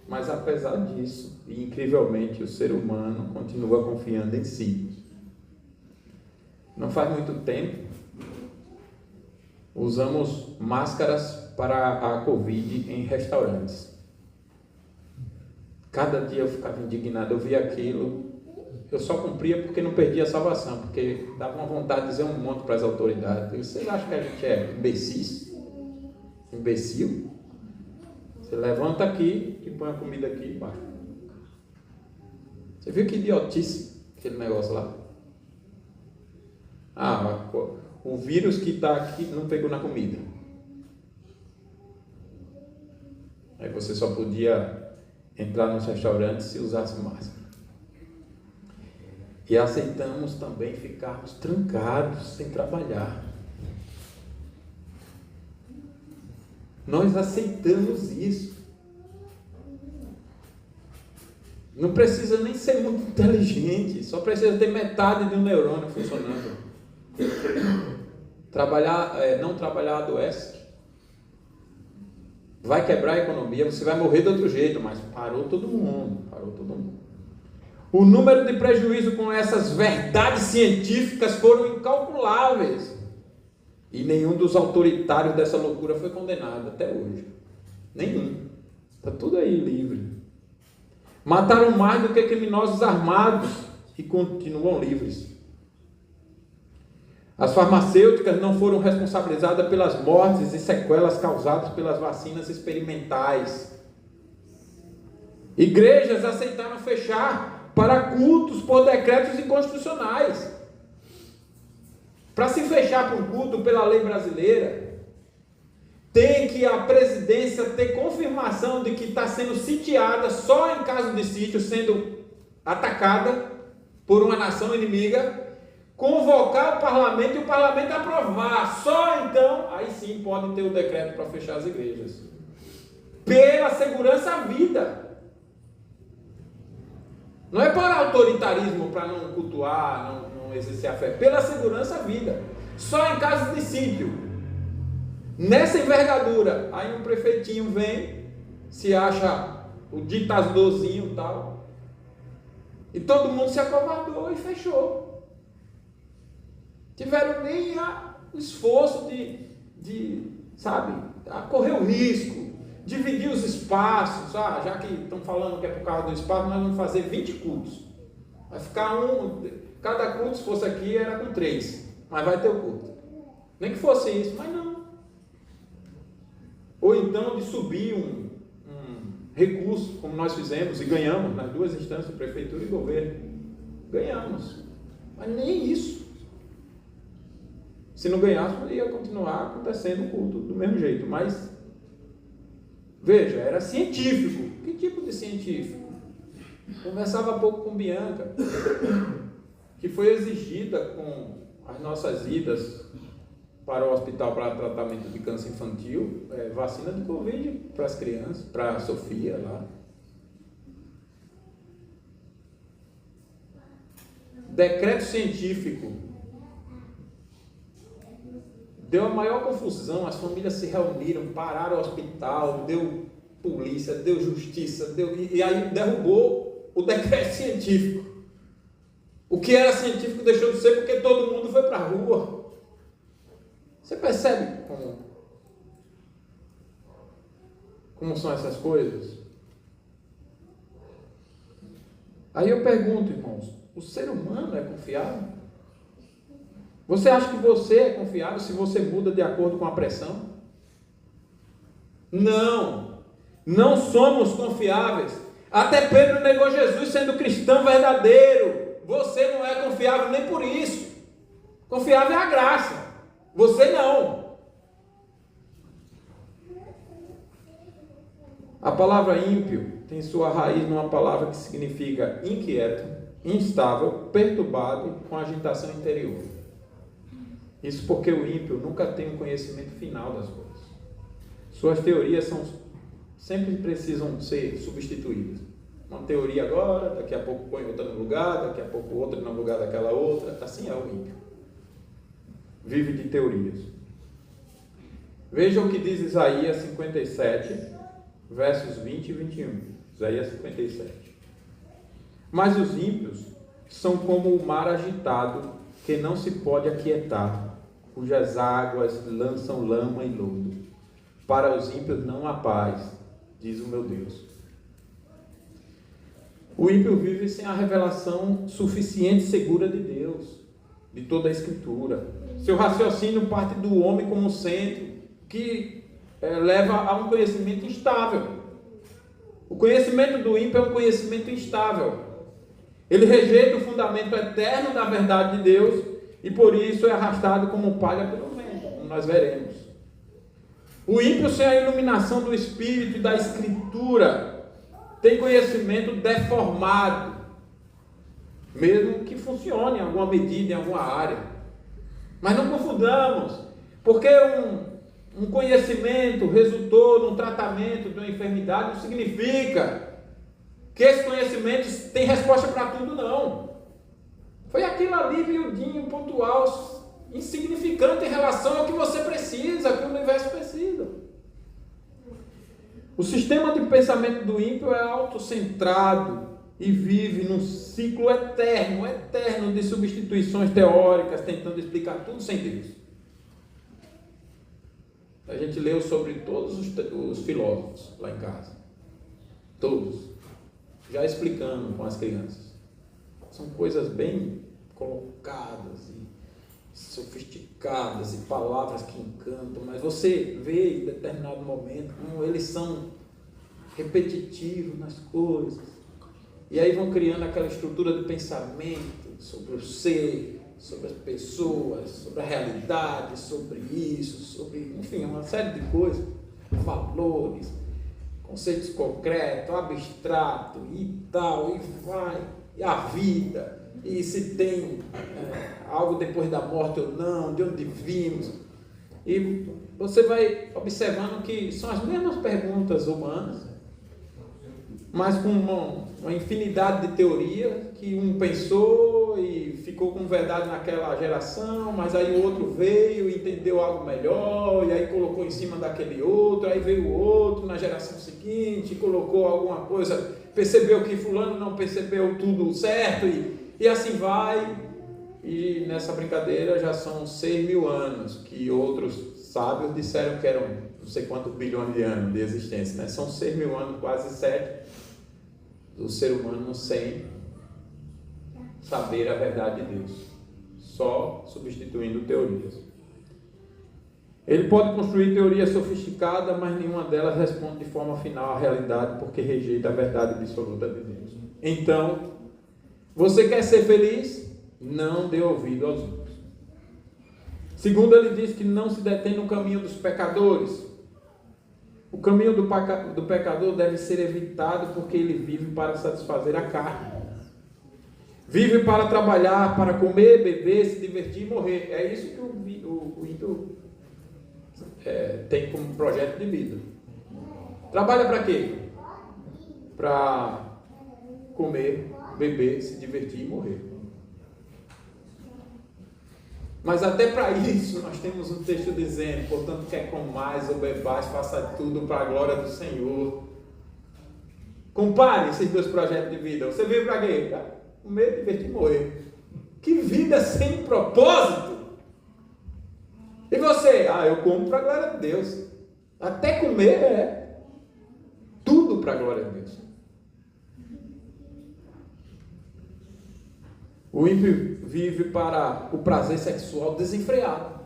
Mas apesar disso, e incrivelmente, o ser humano continua confiando em si. Não faz muito tempo, usamos máscaras para a Covid em restaurantes. Cada dia eu ficava indignado, eu via aquilo, eu só cumpria porque não perdia a salvação, porque dava uma vontade de dizer um monte para as autoridades. Vocês acham que a gente é imbecil? Você levanta aqui e põe a comida aqui embaixo. Você viu que idiotice aquele negócio lá? O vírus que está aqui não pegou na comida. Aí você só podia entrar nos restaurantes se usasse máscara. E aceitamos também ficarmos trancados, sem trabalhar. Nós aceitamos isso. Não precisa nem ser muito inteligente, só precisa ter metade de um neurônio funcionando. Não trabalhar adoece. Vai quebrar a economia, você vai morrer de outro jeito, mas parou todo mundo. O número de prejuízo com essas verdades científicas foram incalculáveis. E nenhum dos autoritários dessa loucura foi condenado até hoje. Nenhum. Está tudo aí livre. Mataram mais do que criminosos armados e continuam livres. As farmacêuticas não foram responsabilizadas pelas mortes e sequelas causadas pelas vacinas experimentais. Igrejas aceitaram fechar para cultos por decretos inconstitucionais. Para se fechar para um culto pela lei brasileira, tem que a presidência ter confirmação de que está sendo sitiada só em caso de sítio, sendo atacada por uma nação inimiga, convocar o parlamento e o parlamento aprovar. Só então, aí sim pode ter o decreto para fechar as igrejas. Pela segurança à vida. Não é para autoritarismo, para não cultuar, não exercer a fé. Pela segurança à vida. Só em caso de sítio. Nessa envergadura, aí um prefeitinho vem, se acha o ditadorzinho e tal, e todo mundo se acovardou e fechou. Tiveram nem o esforço de correr o risco, dividir os espaços, já que estão falando que é por causa do espaço, nós vamos fazer 20 cultos. Vai ficar cada culto, se fosse aqui, era com 3, mas vai ter o culto. Nem que fosse isso, mas não. Ou então de subir um recurso, como nós fizemos e ganhamos nas duas instâncias, prefeitura e governo. Ganhamos, mas nem isso. Se não ganhássemos, ia continuar acontecendo o culto do mesmo jeito, mas veja, era científico. Que tipo de científico? Conversava há pouco com Bianca, que foi exigida com as nossas idas para o hospital para tratamento de câncer infantil, vacina de Covid para as crianças, para a Sofia lá. Decreto científico. Deu a maior confusão, as famílias se reuniram, pararam o hospital, deu polícia, deu justiça, e aí derrubou o decreto científico. O que era científico deixou de ser porque todo mundo foi para a rua. Você percebe como como são essas coisas? Aí eu pergunto, irmãos, o ser humano é confiável? Você acha que você é confiável se você muda de acordo com a pressão? Não, não somos confiáveis. Até Pedro negou Jesus sendo cristão verdadeiro. Você não é confiável nem por isso. Confiável é a graça. Você não. A palavra ímpio tem sua raiz numa palavra que significa inquieto, instável, perturbado, com agitação interior. Isso porque o ímpio nunca tem um conhecimento final das coisas. Suas teorias sempre precisam ser substituídas. Uma teoria agora, daqui a pouco põe outra no lugar, daqui a pouco outra no lugar daquela outra. Assim é o ímpio. Vive de teorias. Veja o que diz Isaías 57, versos 20 e 21. Isaías 57. Mas os ímpios são como o mar agitado, que não se pode aquietar, cujas águas lançam lama e lodo. Para os ímpios não há paz, diz o meu Deus. O ímpio vive sem a revelação suficiente e segura de Deus, de toda a Escritura. Seu raciocínio parte do homem como centro, que leva a um conhecimento instável. O conhecimento do ímpio é um conhecimento instável. Ele rejeita o fundamento eterno da verdade de Deus e por isso é arrastado como palha pelo vento, como nós veremos. O ímpio sem a iluminação do Espírito e da Escritura tem conhecimento deformado, mesmo que funcione em alguma medida, em alguma área. Mas não confundamos, porque um conhecimento resultou num tratamento de uma enfermidade não significa que esse conhecimento tem resposta para tudo, não. Foi aquilo ali, miudinho, pontual, insignificante em relação ao que você precisa, ao que o universo precisa. O sistema de pensamento do ímpio é autocentrado e vive num ciclo eterno de substituições teóricas, tentando explicar tudo sem Deus. A gente leu sobre todos os filósofos lá em casa. Todos. Já explicando com as crianças. São coisas bem colocadas e sofisticadas e palavras que encantam, mas você vê em determinado momento como eles são repetitivos nas coisas. E aí vão criando aquela estrutura de pensamento sobre o ser, sobre as pessoas, sobre a realidade, sobre isso, sobre, enfim, uma série de coisas, valores, conceitos concretos, abstrato e tal, e vai, e a vida, e se tem algo depois da morte ou não, de onde vimos. E você vai observando que são as mesmas perguntas humanas, mas com uma infinidade de teorias que um pensou e ficou com verdade naquela geração, mas aí o outro veio e entendeu algo melhor, e aí colocou em cima daquele outro, aí veio o outro na geração seguinte, colocou alguma coisa, percebeu que fulano não percebeu tudo certo, e assim vai. E nessa brincadeira já são 6.000 anos que outros sábios disseram que eram não sei quantos bilhões de anos de existência, né? São 6.000 anos, quase 7, do ser humano sem saber a verdade de Deus, só substituindo teorias. Ele pode construir teorias sofisticadas, mas nenhuma delas responde de forma final à realidade, porque rejeita a verdade absoluta de Deus. Então, você quer ser feliz? Não dê ouvido aos outros. Segundo, ele diz que não se detém no caminho dos pecadores. O caminho do pecador deve ser evitado porque ele vive para satisfazer a carne. Vive para trabalhar, para comer, beber, se divertir e morrer. É isso que o ímpio tem como projeto de vida. Trabalha para quê? Para comer, beber, se divertir e morrer. Mas até para isso nós temos um texto dizendo: portanto, quer comais ou bebais, faça tudo para a glória do Senhor. Compare esses dois projetos de vida. Você veio para quê? Para comer, divertir e morrer. Que vida sem propósito! E você? Eu como para a glória de Deus. Até comer para a glória de Deus. O ímpio vive para o prazer sexual desenfreado.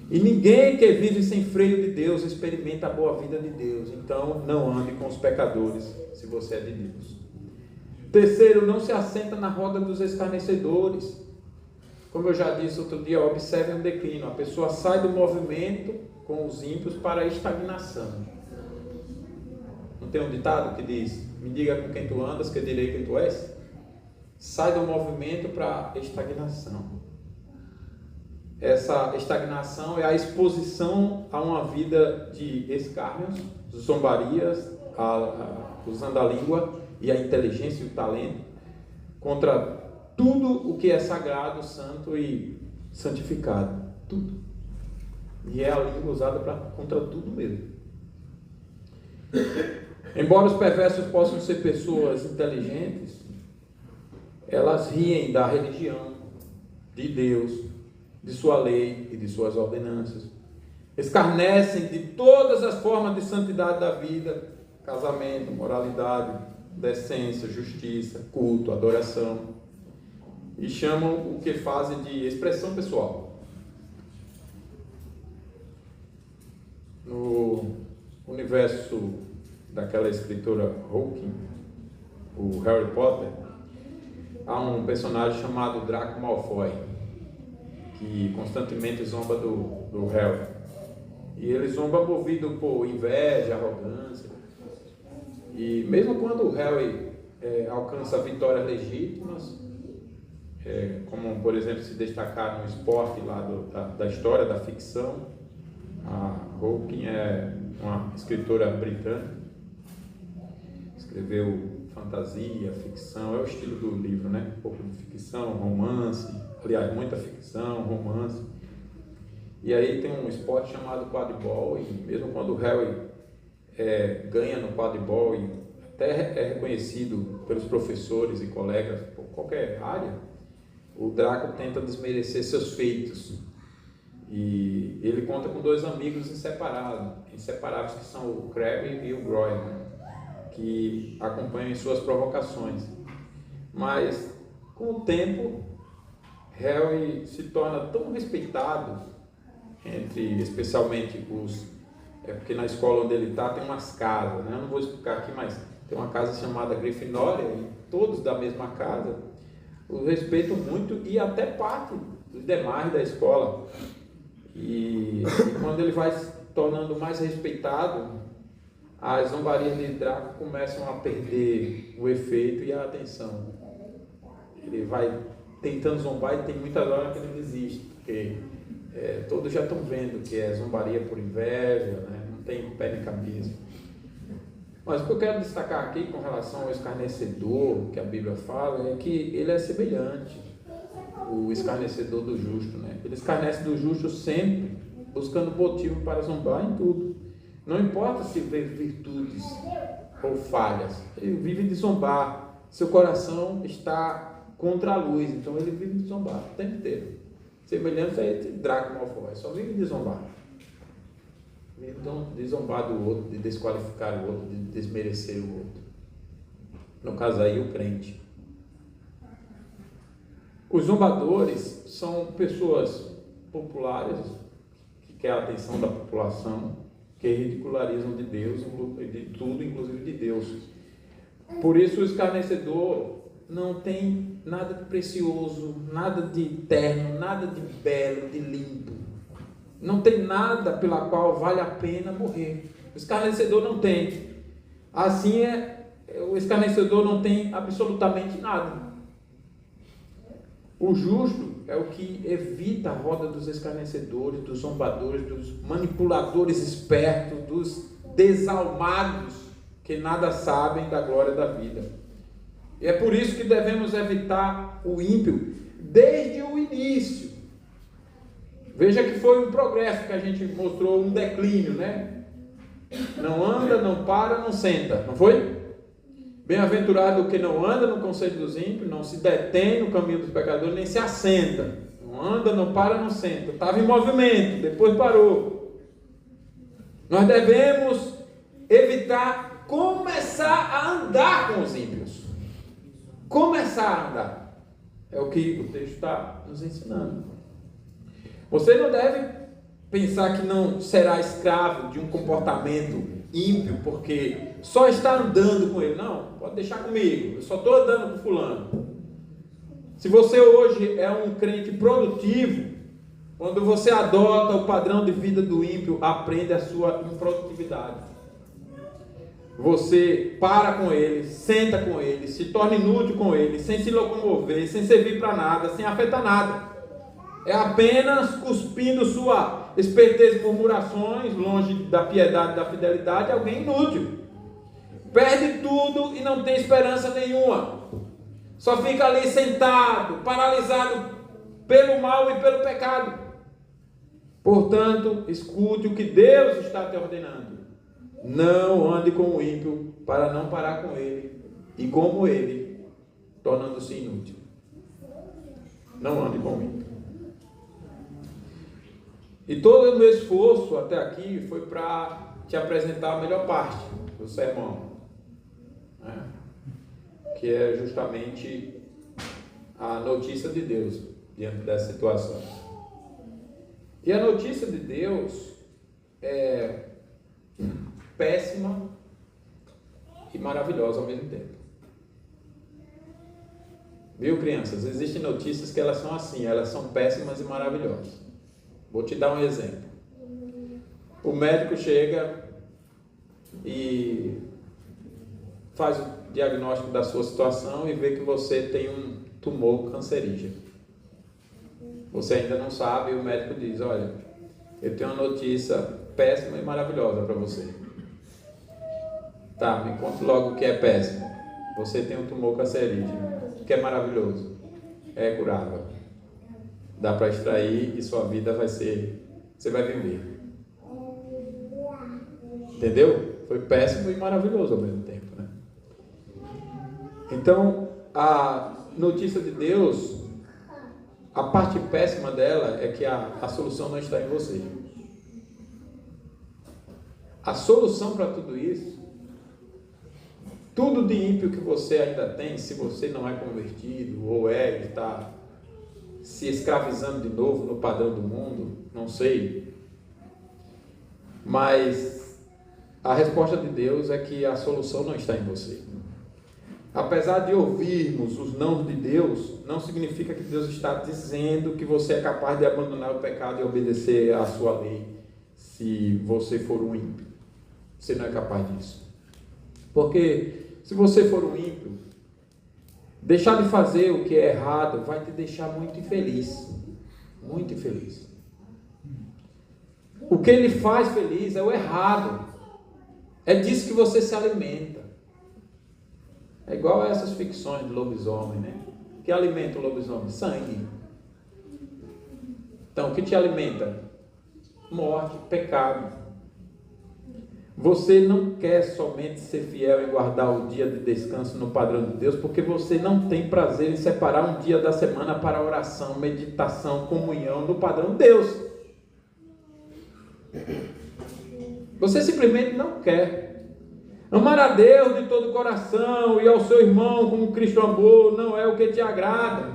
E ninguém que vive sem freio de Deus experimenta a boa vida de Deus. Então, não ande com os pecadores, se você é de Deus. Terceiro, não se assenta na roda dos escarnecedores. Como eu já disse outro dia, observe um declínio. A pessoa sai do movimento com os ímpios para a estagnação. Não tem um ditado que diz: me diga com quem tu andas, que eu direi quem tu és? Sai do movimento para a estagnação. Essa estagnação é a exposição a uma vida de escárnios, zombarias, usando a língua e a inteligência e o talento contra tudo o que é sagrado, santo e santificado. Tudo. E é a língua usada contra tudo mesmo. Embora os perversos possam ser pessoas inteligentes, elas riem da religião, de Deus, de sua lei e de suas ordenanças. Escarnecem de todas as formas de santidade da vida: casamento, moralidade, decência, justiça, culto, adoração. E chamam o que fazem de expressão pessoal. No universo daquela escritora Hawking, o Harry Potter, há um personagem chamado Draco Malfoy, que constantemente zomba do Harry. E ele zomba movido por inveja, arrogância. E mesmo quando o Harry alcança vitórias legítimas, como por exemplo se destacar no esporte lá da história, da ficção, a Hawking é uma escritora britânica, escreveu fantasia, ficção, é o estilo do livro, né? Um pouco de ficção, romance, aliás, muita ficção, romance. E aí tem um esporte chamado quadribol, e mesmo quando o Harry ganha no quadribol e até é reconhecido pelos professores e colegas por qualquer área, o Draco tenta desmerecer seus feitos. E ele conta com dois amigos inseparáveis, que são o Crabbe e o Goyle, que acompanham em suas provocações. Mas com o tempo, Harry se torna tão respeitado especialmente porque na escola onde ele está tem umas casas, né? Eu não vou explicar aqui, mas tem uma casa chamada Grifinória e todos da mesma casa o respeitam muito e até parte dos demais da escola. E quando ele vai se tornando mais respeitado, as zombarias de Draco começam a perder o efeito e a atenção. Ele vai tentando zombar e tem muitas horas que ele desiste, porque todos já estão vendo que é zombaria por inveja, né? Não tem pé nem cabeça. Mas o que eu quero destacar aqui com relação ao escarnecedor, que a Bíblia fala, é que ele é semelhante, o escarnecedor do justo, né? Ele escarnece do justo sempre, buscando motivo para zombar em tudo. Não importa se vê virtudes ou falhas, ele vive de zombar. Seu coração está contra a luz, então ele vive de zombar o tempo inteiro. Semelhança é entre Draco Malfoy, só vive de zombar. Então, de zombar do outro, de desqualificar o outro, de desmerecer o outro. No caso aí, o crente. Os zombadores são pessoas populares que querem a atenção da população, que ridicularizam de Deus, de tudo, inclusive de Deus. Por isso o escarnecedor não tem nada de precioso, nada de terno, nada de belo, de limpo. Não tem nada pela qual vale a pena morrer. O escarnecedor não tem. Assim o escarnecedor não tem absolutamente nada. O justo é o que evita a roda dos escarnecedores, dos zombadores, dos manipuladores espertos, dos desalmados que nada sabem da glória da vida. E é por isso que devemos evitar o ímpio desde o início. Veja que foi um progresso que a gente mostrou, um declínio, né? Não anda, não para, não senta, não foi? Bem-aventurado o que não anda no conselho dos ímpios, não se detém no caminho dos pecadores, nem se assenta. Não anda, não para, não senta. Estava em movimento, depois parou. Nós devemos evitar começar a andar com os ímpios. Começar a andar. É o que o texto está nos ensinando. Você não deve pensar que não será escravo de um comportamento ímpio, porque só está andando com ele. Não, pode deixar comigo, eu só estou andando com fulano. Se você hoje é um crente produtivo, quando você adota o padrão de vida do ímpio, aprende a sua improdutividade. Você para com ele, senta com ele, se torna inútil com ele, sem se locomover, sem servir para nada, sem afetar nada. É apenas cuspindo sua esperteza e murmurações, longe da piedade e da fidelidade, alguém inútil. Perde tudo e não tem esperança nenhuma. Só fica ali sentado, paralisado pelo mal e pelo pecado. Portanto, escute o que Deus está te ordenando. Não ande com o ímpio para não parar com ele e como ele, tornando-se inútil. Não ande com o ímpio. E todo o meu esforço até aqui foi para te apresentar a melhor parte do sermão, né? Que é justamente a notícia de Deus diante dessa situação. E a notícia de Deus é péssima e maravilhosa ao mesmo tempo. Viu, crianças? Existem notícias que elas são assim, elas são péssimas e maravilhosas. Vou te dar um exemplo. O médico chega e faz o diagnóstico da sua situação e vê que você tem um tumor cancerígeno. Você ainda não sabe e o médico diz: olha, eu tenho uma notícia péssima e maravilhosa para você. Tá, me conta logo o que é péssimo. Você tem um tumor cancerígeno. O que é maravilhoso? É curável. Dá para extrair e sua vida vai ser... Você vai viver. Entendeu? Foi péssimo e maravilhoso ao mesmo tempo, né? Então, a notícia de Deus, a parte péssima dela é que a solução não está em você. A solução para tudo isso, tudo de ímpio que você ainda tem, se você não é convertido ou está se escravizando de novo no padrão do mundo, não sei. Mas a resposta de Deus é que a solução não está em você. Apesar de ouvirmos os não de Deus, não significa que Deus está dizendo que você é capaz de abandonar o pecado e obedecer à sua lei, se você for um ímpio. Você não é capaz disso. Porque se você for um ímpio, deixar de fazer o que é errado vai te deixar muito infeliz. Muito infeliz. O que ele faz feliz é o errado. É disso que você se alimenta. É igual a essas ficções de lobisomem, né? O que alimenta o lobisomem? Sangue. Então, o que te alimenta? Morte, pecado. Você não quer somente ser fiel em guardar o dia de descanso no padrão de Deus, porque você não tem prazer em separar um dia da semana para oração, meditação, comunhão no padrão de Deus. Você simplesmente não quer. Amar a Deus de todo o coração e ao seu irmão como Cristo amou não é o que te agrada.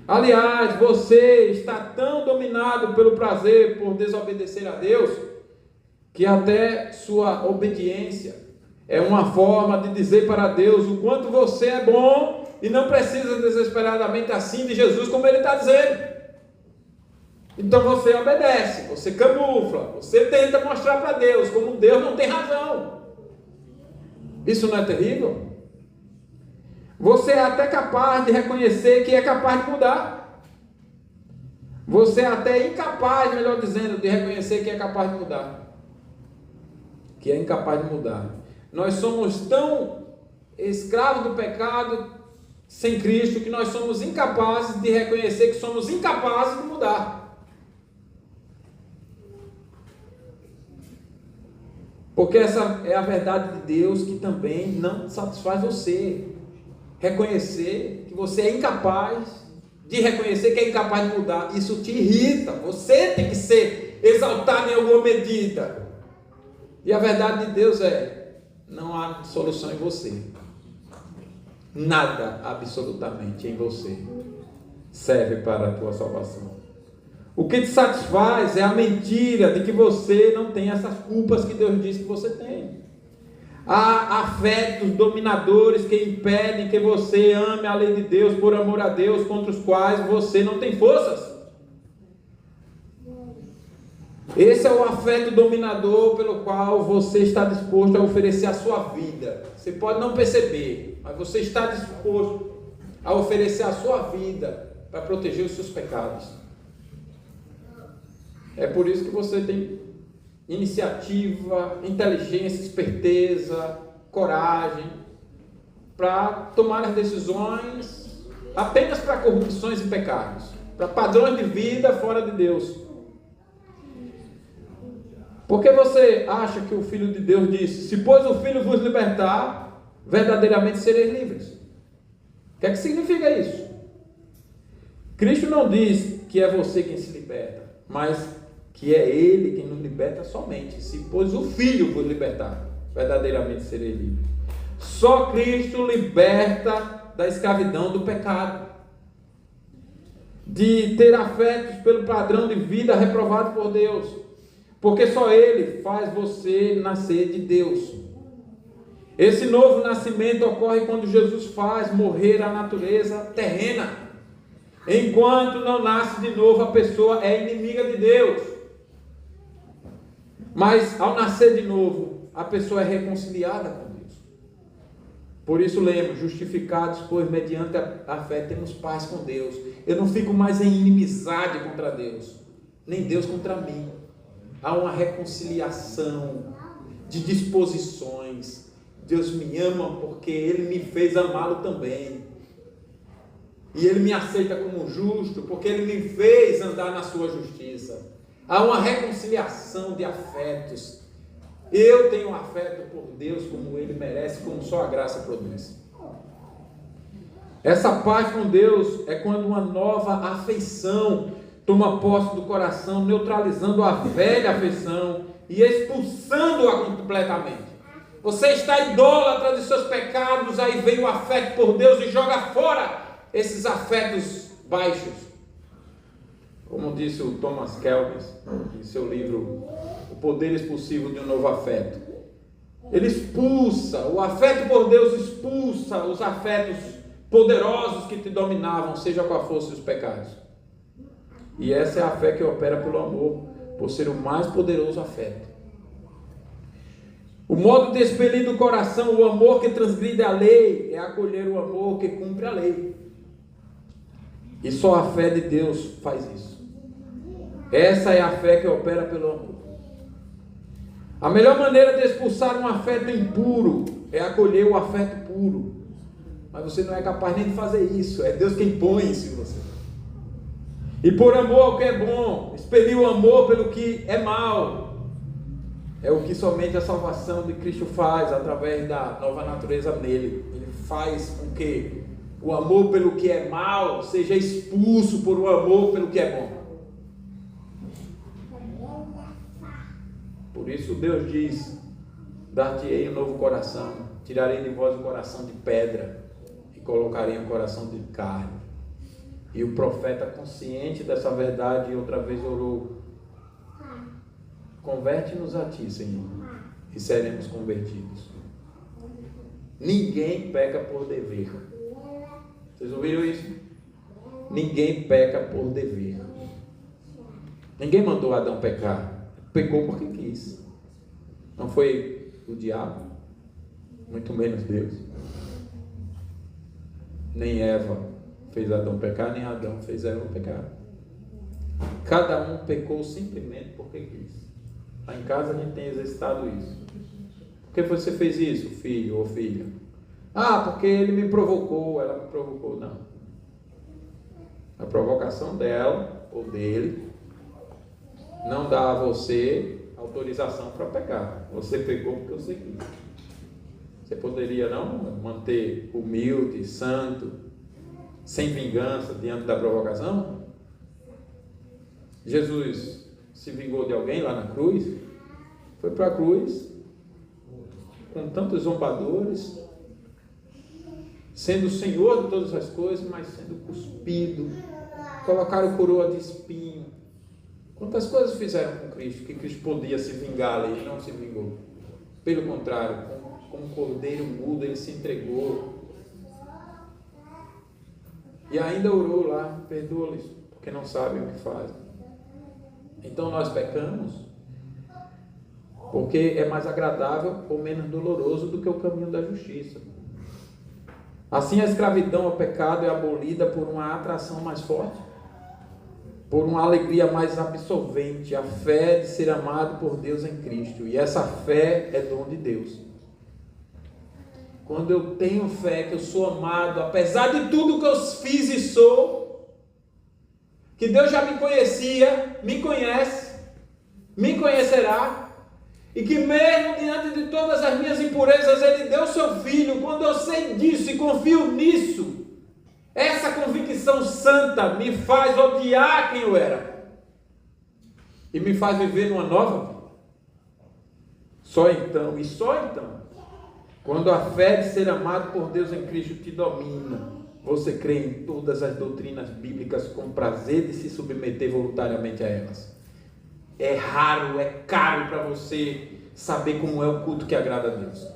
Aliás, você está tão dominado pelo prazer por desobedecer a Deus, que até sua obediência é uma forma de dizer para Deus o quanto você é bom e não precisa desesperadamente assim de Jesus, como Ele está dizendo. Então você obedece, você camufla, você tenta mostrar para Deus como Deus não tem razão. Isso não é terrível? Você é até capaz de reconhecer que é capaz de mudar. Você é até incapaz, melhor dizendo, de reconhecer que é capaz de mudar. Que é incapaz de mudar. Nós somos tão escravos do pecado sem Cristo que nós somos incapazes de reconhecer que somos incapazes de mudar. Porque essa é a verdade de Deus que também não satisfaz você. Reconhecer que você é incapaz de reconhecer que é incapaz de mudar. Isso te irrita. Você tem que ser exaltado em alguma medida. E a verdade de Deus é: não há solução em você. Nada, absolutamente, em você serve para a tua salvação. O que te satisfaz é a mentira de que você não tem essas culpas que Deus diz que você tem. Há afetos dominadores que impedem que você ame a lei de Deus por amor a Deus, contra os quais você não tem forças. Esse é o afeto dominador pelo qual você está disposto a oferecer a sua vida. Você pode não perceber, mas você está disposto a oferecer a sua vida para proteger os seus pecados. É por isso que você tem iniciativa, inteligência, esperteza, coragem para tomar as decisões apenas para corrupções e pecados, para padrões de vida fora de Deus. Porque você acha que o Filho de Deus disse: se pois o Filho vos libertar, verdadeiramente sereis livres? O que é que significa isso? Cristo não diz que é você quem se liberta, mas que é Ele quem nos liberta somente. Se pois o Filho vos libertar, verdadeiramente sereis livres. Só Cristo liberta da escravidão do pecado, de ter afetos pelo padrão de vida reprovado por Deus, porque só Ele faz você nascer de Deus. Esse novo nascimento ocorre quando Jesus faz morrer a natureza terrena. Enquanto não nasce de novo, a pessoa é inimiga de Deus. Mas ao nascer de novo, a pessoa é reconciliada com Deus. Por isso lemos: justificados, pois mediante a fé temos paz com Deus. Eu não fico mais em inimizade contra Deus, nem Deus contra mim. Há uma reconciliação de disposições. Deus me ama porque Ele me fez amá-lo também. E Ele me aceita como justo porque Ele me fez andar na sua justiça. Há uma reconciliação de afetos. Eu tenho afeto por Deus como Ele merece, como só a graça produz. Essa paz com Deus é quando uma nova afeição toma posse do coração, neutralizando a velha afeição e expulsando-a completamente. Você está idólatra de seus pecados, aí vem o afeto por Deus e joga fora esses afetos baixos. Como disse o Thomas Kelvin em seu livro O Poder Expulsivo de um Novo Afeto. Ele expulsa, o afeto por Deus expulsa os afetos poderosos que te dominavam, seja qual fossem os pecados. E essa é a fé que opera pelo amor, por ser o mais poderoso afeto. O modo de expelir do coração o amor que transgride a lei é acolher o amor que cumpre a lei. E só a fé de Deus faz isso. Essa é a fé que opera pelo amor. A melhor maneira de expulsar um afeto impuro é acolher o afeto puro. Mas você não é capaz nem de fazer isso. É Deus quem põe isso em você. E por amor ao que é bom, expelir o amor pelo que é mal. É o que somente a salvação de Cristo faz através da nova natureza nele. Ele faz com que o amor pelo que é mal seja expulso por o amor pelo que é bom. Por isso Deus diz: dar-te-ei um novo coração, tirarei de vós o coração de pedra e colocarei um coração de carne. E o profeta, consciente dessa verdade, outra vez orou: converte-nos a ti, Senhor, e seremos convertidos. Ninguém peca por dever. Vocês ouviram isso? Ninguém peca por dever. Ninguém mandou Adão pecar. Pecou porque quis. Não foi o diabo, muito menos Deus. Nem Eva fez Adão pecar, nem Adão fez Eva pecar. Cada um pecou simplesmente porque quis. Lá em casa a gente tem exercitado isso. Por que você fez isso, filho ou filha? Ah, porque ele me provocou, ela me provocou. Não. A provocação dela ou dele não dá a você autorização para pecar. Você pecou porque você quis. Você poderia não manter humilde, santo, sem vingança diante da provocação? Jesus se vingou de alguém lá na cruz? Foi para a cruz com tantos zombadores, sendo o Senhor de todas as coisas, mas sendo cuspido, colocaram coroa de espinho. Quantas coisas fizeram com Cristo, que Cristo podia se vingar ali, e não se vingou. Pelo contrário, como um cordeiro mudo, ele se entregou. E ainda orou lá, perdoa-lhes, porque não sabem o que fazem. Então nós pecamos, porque é mais agradável ou menos doloroso do que o caminho da justiça. Assim a escravidão ao pecado é abolida por uma atração mais forte, por uma alegria mais absolvente, a fé de ser amado por Deus em Cristo. E essa fé é dom de Deus. Quando eu tenho fé que eu sou amado, apesar de tudo que eu fiz e sou, que Deus já me conhecia, me conhece, me conhecerá, e que mesmo diante de todas as minhas impurezas, Ele deu seu Filho. Quando eu sei disso e confio nisso, essa convicção santa me faz odiar quem eu era e me faz viver numa nova vida. Só então, quando a fé de ser amado por Deus em Cristo te domina, você crê em todas as doutrinas bíblicas com prazer de se submeter voluntariamente a elas. É raro, é caro para você saber como é o culto que agrada a Deus.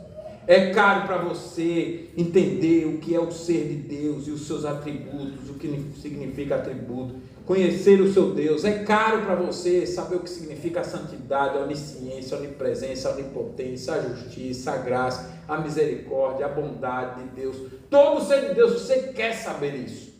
É caro para você entender o que é o ser de Deus e os seus atributos, o que significa atributo, conhecer o seu Deus. É caro para você saber o que significa a santidade, a onisciência, a onipresença, a onipotência, a justiça, a graça, a misericórdia, a bondade de Deus. Todo o ser de Deus, você quer saber isso.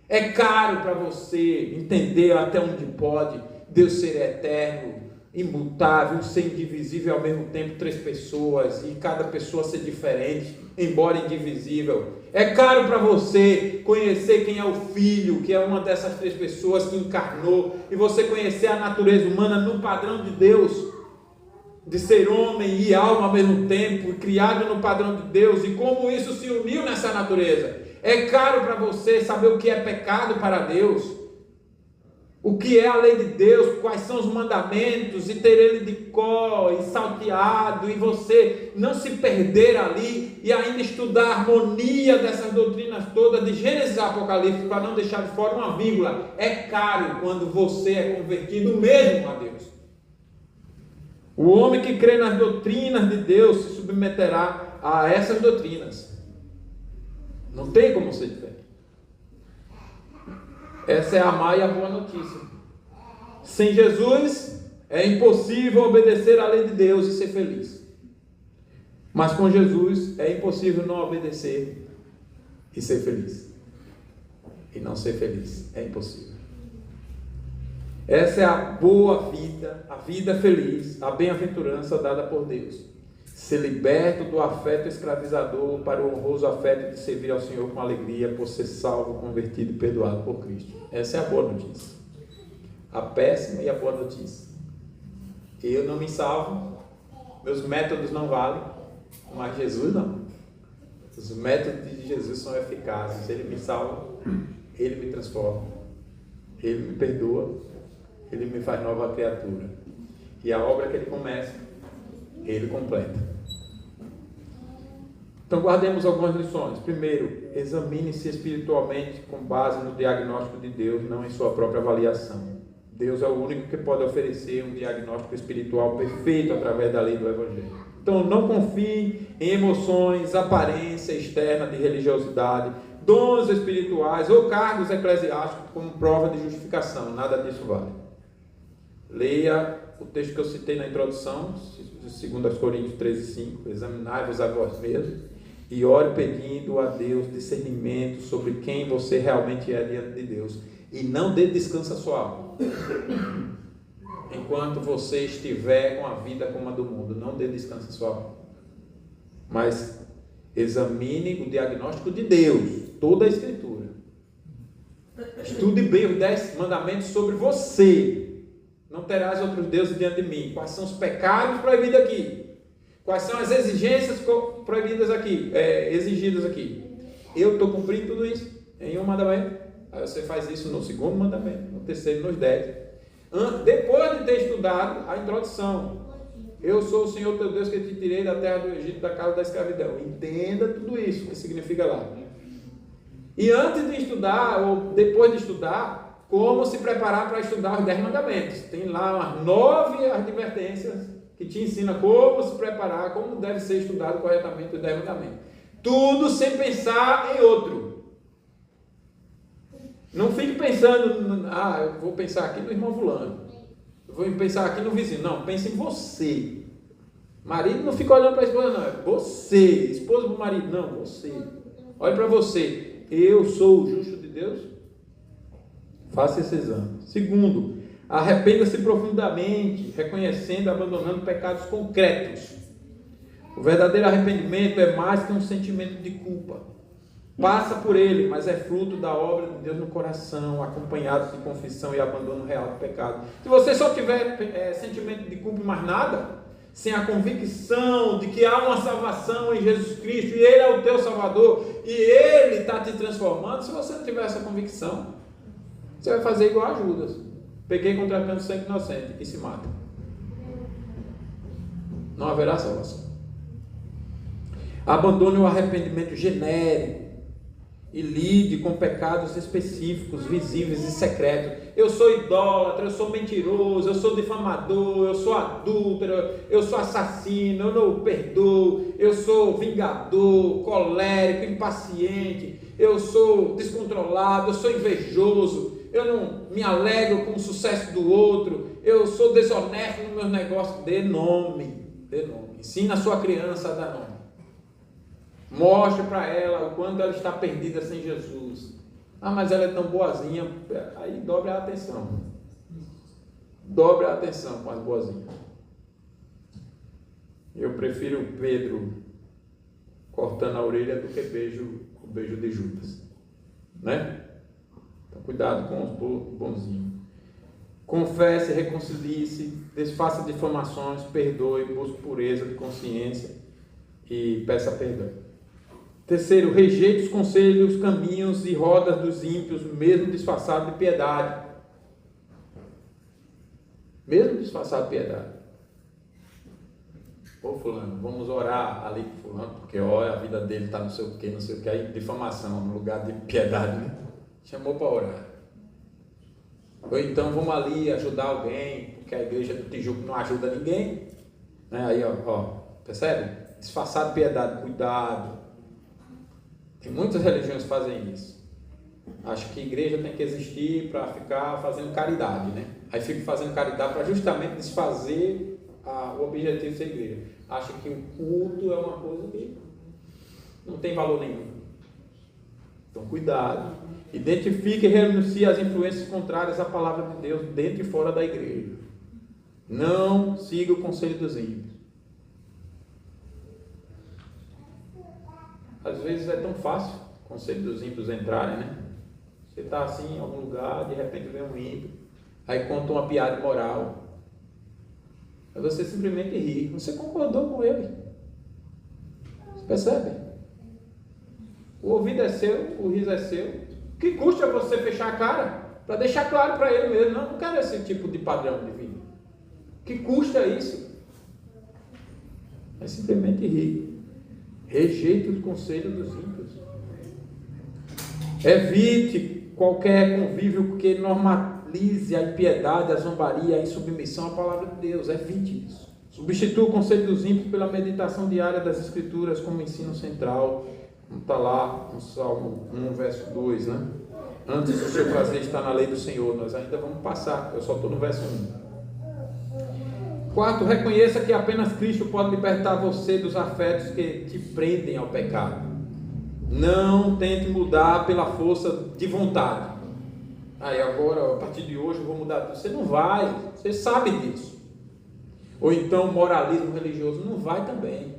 É caro para você entender até onde pode Deus ser eterno, imutável, ser indivisível ao mesmo tempo, 3 pessoas, e cada pessoa ser diferente, embora indivisível. É caro para você conhecer quem é o Filho, que é uma dessas 3 pessoas que encarnou, e você conhecer a natureza humana no padrão de Deus, de ser homem e alma ao mesmo tempo, criado no padrão de Deus, e como isso se uniu nessa natureza. É caro para você saber o que é pecado para Deus, o que é a lei de Deus, quais são os mandamentos, e ter ele de cor e salteado, e você não se perder ali, e ainda estudar a harmonia dessas doutrinas todas, de Gênesis a Apocalipse, para não deixar de fora uma vírgula. É caro quando você é convertido mesmo a Deus. O homem que crê nas doutrinas de Deus se submeterá a essas doutrinas. Não tem como ser diferente. Essa é a má e a boa notícia. Sem Jesus é impossível obedecer à lei de Deus e ser feliz. Mas com Jesus é impossível não obedecer e ser feliz. E não ser feliz é impossível. Essa é a boa vida, a vida feliz, a bem-aventurança dada por Deus. Ser liberto do afeto escravizador para o honroso afeto de servir ao Senhor com alegria, por ser salvo, convertido e perdoado por Cristo. Essa é a boa notícia. A péssima e a boa notícia. Eu não me salvo, meus métodos não valem, mas Jesus não. Os métodos de Jesus são eficazes. Ele me salva, Ele me transforma, Ele me perdoa, Ele me faz nova criatura. E a obra que Ele começa, Ele completa. Então guardemos algumas lições. Primeiro, examine-se espiritualmente com base no diagnóstico de Deus, não em sua própria avaliação. Deus é o único que pode oferecer um diagnóstico espiritual perfeito através da lei do Evangelho. Então não confie em emoções, aparência externa de religiosidade, dons espirituais ou cargos eclesiásticos como prova de justificação. Nada disso vale. Leia o texto que eu citei na introdução, 2 Coríntios 13:5, examinai-vos a vós mesmos e ore pedindo a Deus discernimento sobre quem você realmente é diante de Deus, e não dê descanso à sua alma enquanto você estiver com a vida como a do mundo. Não dê descanso à sua alma, mas examine o diagnóstico de Deus, toda a Escritura. Estude bem os 10 mandamentos sobre você. Não terás outros deuses diante de mim. Quais são os pecados proibidos aqui? Quais são as exigências proibidas aqui, exigidas aqui? Eu estou cumprindo tudo isso em um mandamento. Aí você faz isso no segundo mandamento, no terceiro, nos 10. Depois de ter estudado a introdução. Eu sou o Senhor teu Deus que te tirei da terra do Egito, da casa da escravidão. Entenda tudo isso que significa lá. E antes de estudar, ou depois de estudar, como se preparar para estudar os 10 mandamentos. Tem lá umas 9 advertências que te ensina como se preparar, como deve ser estudado corretamente os 10 mandamentos. Tudo sem pensar em outro. Não fique pensando, eu vou pensar aqui no irmão fulano. Eu vou pensar aqui no vizinho. Não, pense em você. Marido não fica olhando para a esposa, não. É você. Esposa para o marido, não, você. Olhe para você. Eu sou o justo de Deus? Faça esse exame. Segundo, arrependa-se profundamente, reconhecendo e abandonando pecados concretos. O verdadeiro arrependimento é mais que um sentimento de culpa. Passa por ele, mas é fruto da obra de Deus no coração, acompanhado de confissão e abandono real do pecado. Se você só tiver sentimento de culpa e mais nada, sem a convicção de que há uma salvação em Jesus Cristo, e Ele é o teu Salvador, e Ele está te transformando, se você não tiver essa convicção, você vai fazer igual a Judas. Peguei contratando sangue inocente e se mata. Não haverá salvação. Abandone o arrependimento genérico e lide com pecados específicos, visíveis e secretos. Eu sou idólatra, eu sou mentiroso, eu sou difamador, eu sou adúltero, eu sou assassino, eu não perdoo, eu sou vingador, colérico, impaciente, eu sou descontrolado, eu sou invejoso, eu não me alegro com o sucesso do outro, eu sou desonesto nos meus negócios. Dê nome. Ensina a sua criança a dar nome. Mostre para ela o quanto ela está perdida sem Jesus. Mas ela é tão boazinha. Aí dobre a atenção. Dobre a atenção com as boazinhas. Eu prefiro Pedro cortando a orelha do que o beijo de Judas. Né? Então cuidado com os bonzinhos. Confesse, reconcilie-se, desfaça difamações, perdoe, busque pureza de consciência e peça perdão. Terceiro, rejeite os conselhos, caminhos e rodas dos ímpios, mesmo disfarçado de piedade. Mesmo disfarçado de piedade. Ô fulano, vamos orar ali com fulano, porque olha, a vida dele está não sei o que, aí difamação no lugar de piedade, né? Chamou para orar. Ou então vamos ali ajudar alguém, porque a igreja do Tijuco não ajuda ninguém. Né? Aí, percebe? Disfarçado de piedade, cuidado. Tem muitas religiões que fazem isso. Acho que a igreja tem que existir para ficar fazendo caridade, né? Aí fica fazendo caridade para justamente desfazer o objetivo da igreja. Acha que o culto é uma coisa que não tem valor nenhum. Então, cuidado. Identifique e renuncie às influências contrárias à palavra de Deus dentro e fora da igreja. Não siga o conselho dos ímpios. Às vezes é tão fácil o conselho dos ímpios entrarem, né? Você está assim em algum lugar, de repente vem um ímpio, aí conta uma piada moral, aí você simplesmente ri. Você concordou com ele. Você percebe? O ouvido é seu, o riso é seu. O que custa você fechar a cara? Para deixar claro para ele mesmo, não quero esse tipo de padrão de vida. O que custa isso? É simplesmente rir. Rejeite o conselho dos ímpios. Evite qualquer convívio que normalize a impiedade, a zombaria, a insubmissão à palavra de Deus. Evite isso. Substitua o conselho dos ímpios pela meditação diária das Escrituras como ensino central. Como está lá no Salmo 1, verso 2, né? Antes do seu prazer estar na lei do Senhor. Nós ainda vamos passar. Eu só estou no verso 1. Quarto, reconheça que apenas Cristo pode libertar você dos afetos que te prendem ao pecado. Não tente mudar pela força de vontade. Agora, a partir de hoje, eu vou mudar. Você não vai, você sabe disso. Ou então, moralismo religioso, não vai também.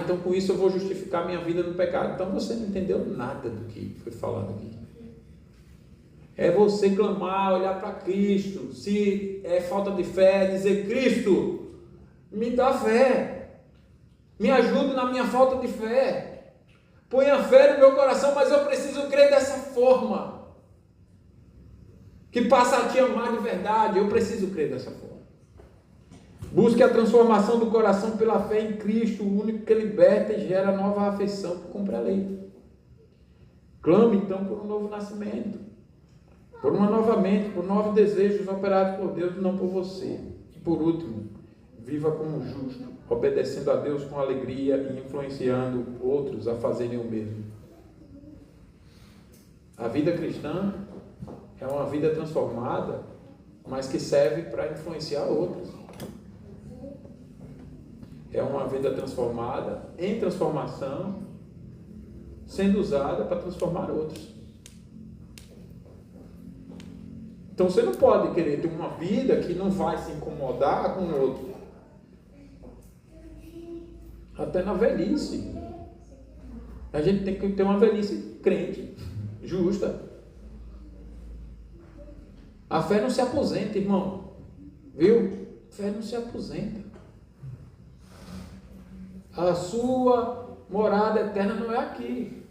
Então com isso eu vou justificar minha vida no pecado. Então você não entendeu nada do que foi falado aqui. É você clamar, olhar para Cristo. Se é falta de fé, dizer: Cristo, me dá fé, me ajude na minha falta de fé, põe a fé no meu coração, mas eu preciso crer dessa forma, que passa a te amar de verdade. Eu preciso crer dessa forma. Busque a transformação do coração pela fé em Cristo, o único que liberta e gera nova afeição por cumprir a lei. Clame então por um novo nascimento, por uma nova mente, por novos desejos operados por Deus e não por você. E por último, viva como justo, obedecendo a Deus com alegria e influenciando outros a fazerem o mesmo. A vida cristã é uma vida transformada, mas que serve para influenciar outros. É uma vida transformada, em transformação, sendo usada para transformar outros. Então você não pode querer ter uma vida que não vai se incomodar com o outro. Até na velhice. A gente tem que ter uma velhice crente, justa. A fé não se aposenta, irmão. Viu? A fé não se aposenta. A sua morada eterna não é aqui.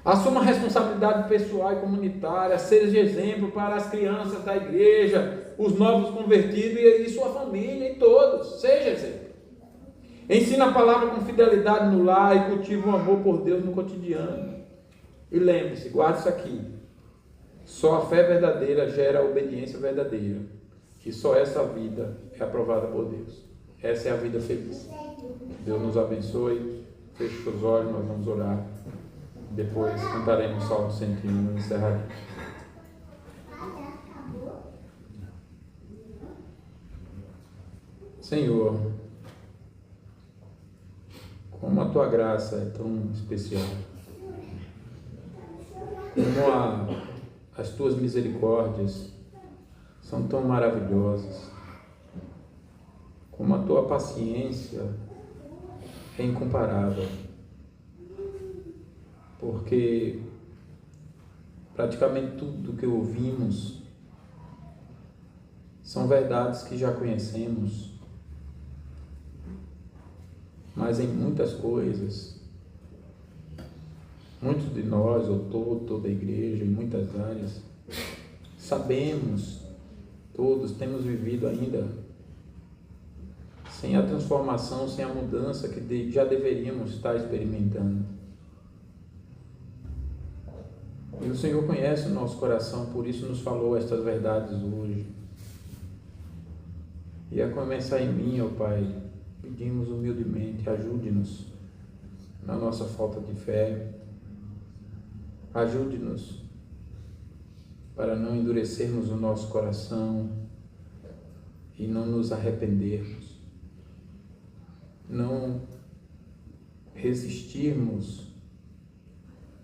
Assuma a responsabilidade pessoal e comunitária, seja exemplo para as crianças da igreja, os novos convertidos e sua família e todos. Seja exemplo. Ensina a palavra com fidelidade no lar e cultiva o amor por Deus no cotidiano. E lembre-se, guarde isso aqui. Só a fé verdadeira gera a obediência verdadeira. E só essa vida é aprovada por Deus. Essa é a vida feliz. Deus nos abençoe. Feche os olhos, nós vamos orar. Depois cantaremos o Salmo 101 e encerraremos. Senhor, como a Tua graça é tão especial, como as Tuas misericórdias são tão maravilhosas, como a Tua paciência é incomparável, porque praticamente tudo que ouvimos são verdades que já conhecemos, mas em muitas coisas, muitos de nós, ou toda a igreja, em muitas áreas, sabemos, todos temos vivido ainda sem a transformação, sem a mudança que já deveríamos estar experimentando. E o Senhor conhece o nosso coração, por isso nos falou estas verdades hoje. E a começar em mim, ó Pai, pedimos humildemente, ajude-nos na nossa falta de fé, ajude-nos para não endurecermos o nosso coração e não nos arrependermos, não resistirmos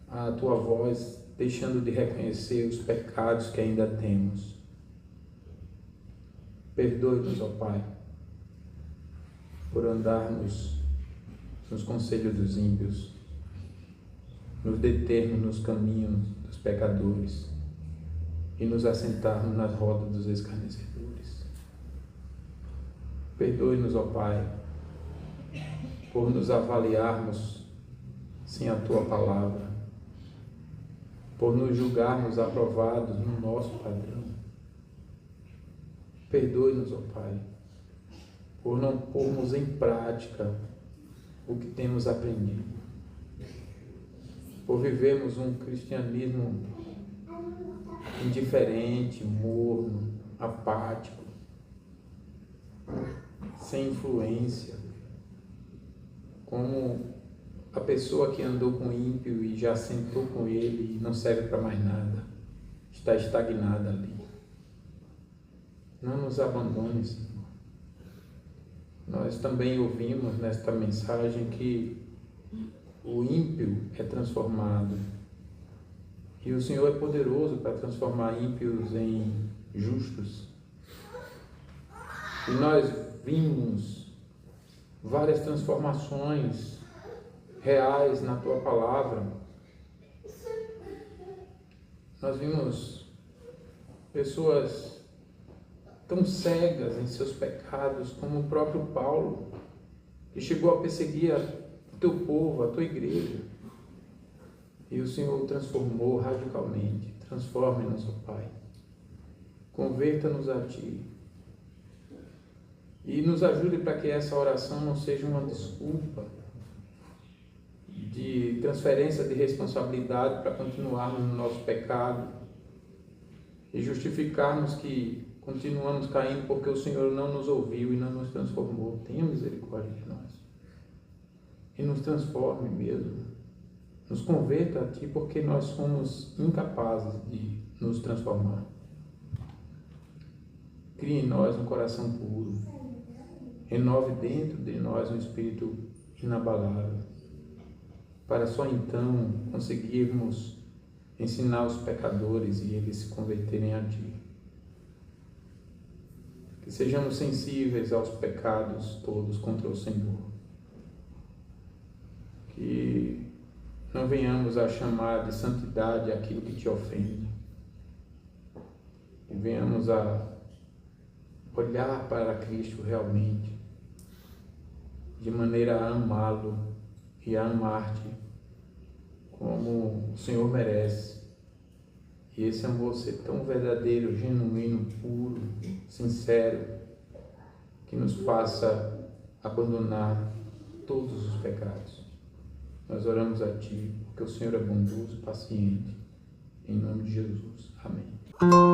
à Tua voz, deixando de reconhecer os pecados que ainda temos. Perdoe-nos, ó Pai, por andarmos nos conselhos dos ímpios, nos determos nos caminhos dos pecadores e nos assentarmos nas rodas dos escarnecedores. Perdoe-nos, ó Pai, por nos avaliarmos sem a Tua palavra, por nos julgarmos aprovados no nosso padrão. Perdoe-nos, ó Pai, por não pormos em prática o que temos aprendido, por vivermos um cristianismo indiferente, morno, apático, sem influência, como a pessoa que andou com o ímpio e já sentou com ele e não serve para mais nada, está estagnada ali. Não nos abandone, Senhor. Nós também ouvimos nesta mensagem que o ímpio é transformado e o Senhor é poderoso para transformar ímpios em justos. E nós vimos várias transformações reais na Tua palavra. Nós vimos pessoas tão cegas em seus pecados como o próprio Paulo, que chegou a perseguir o Teu povo, a Tua igreja. E o Senhor o transformou radicalmente. Transforme-nos, ó Pai. Converta-nos a Ti. E nos ajude para que essa oração não seja uma desculpa de transferência de responsabilidade para continuarmos no nosso pecado e justificarmos que continuamos caindo porque o Senhor não nos ouviu e não nos transformou. Tenha misericórdia de nós e nos transforme mesmo. Nos converta a Ti, porque nós somos incapazes de nos transformar. Crie em nós um coração puro. Renove dentro de nós um espírito inabalável, para só então conseguirmos ensinar os pecadores e eles se converterem a Ti. Que sejamos sensíveis aos pecados todos contra o Senhor. Que não venhamos a chamar de santidade aquilo que Te ofende. Que venhamos a olhar para Cristo realmente, de maneira a amá-lo e a amar-Te como o Senhor merece. E esse amor ser tão verdadeiro, genuíno, puro, sincero, que nos faça abandonar todos os pecados. Nós oramos a Ti, porque o Senhor é bondoso, paciente. Em nome de Jesus. Amém.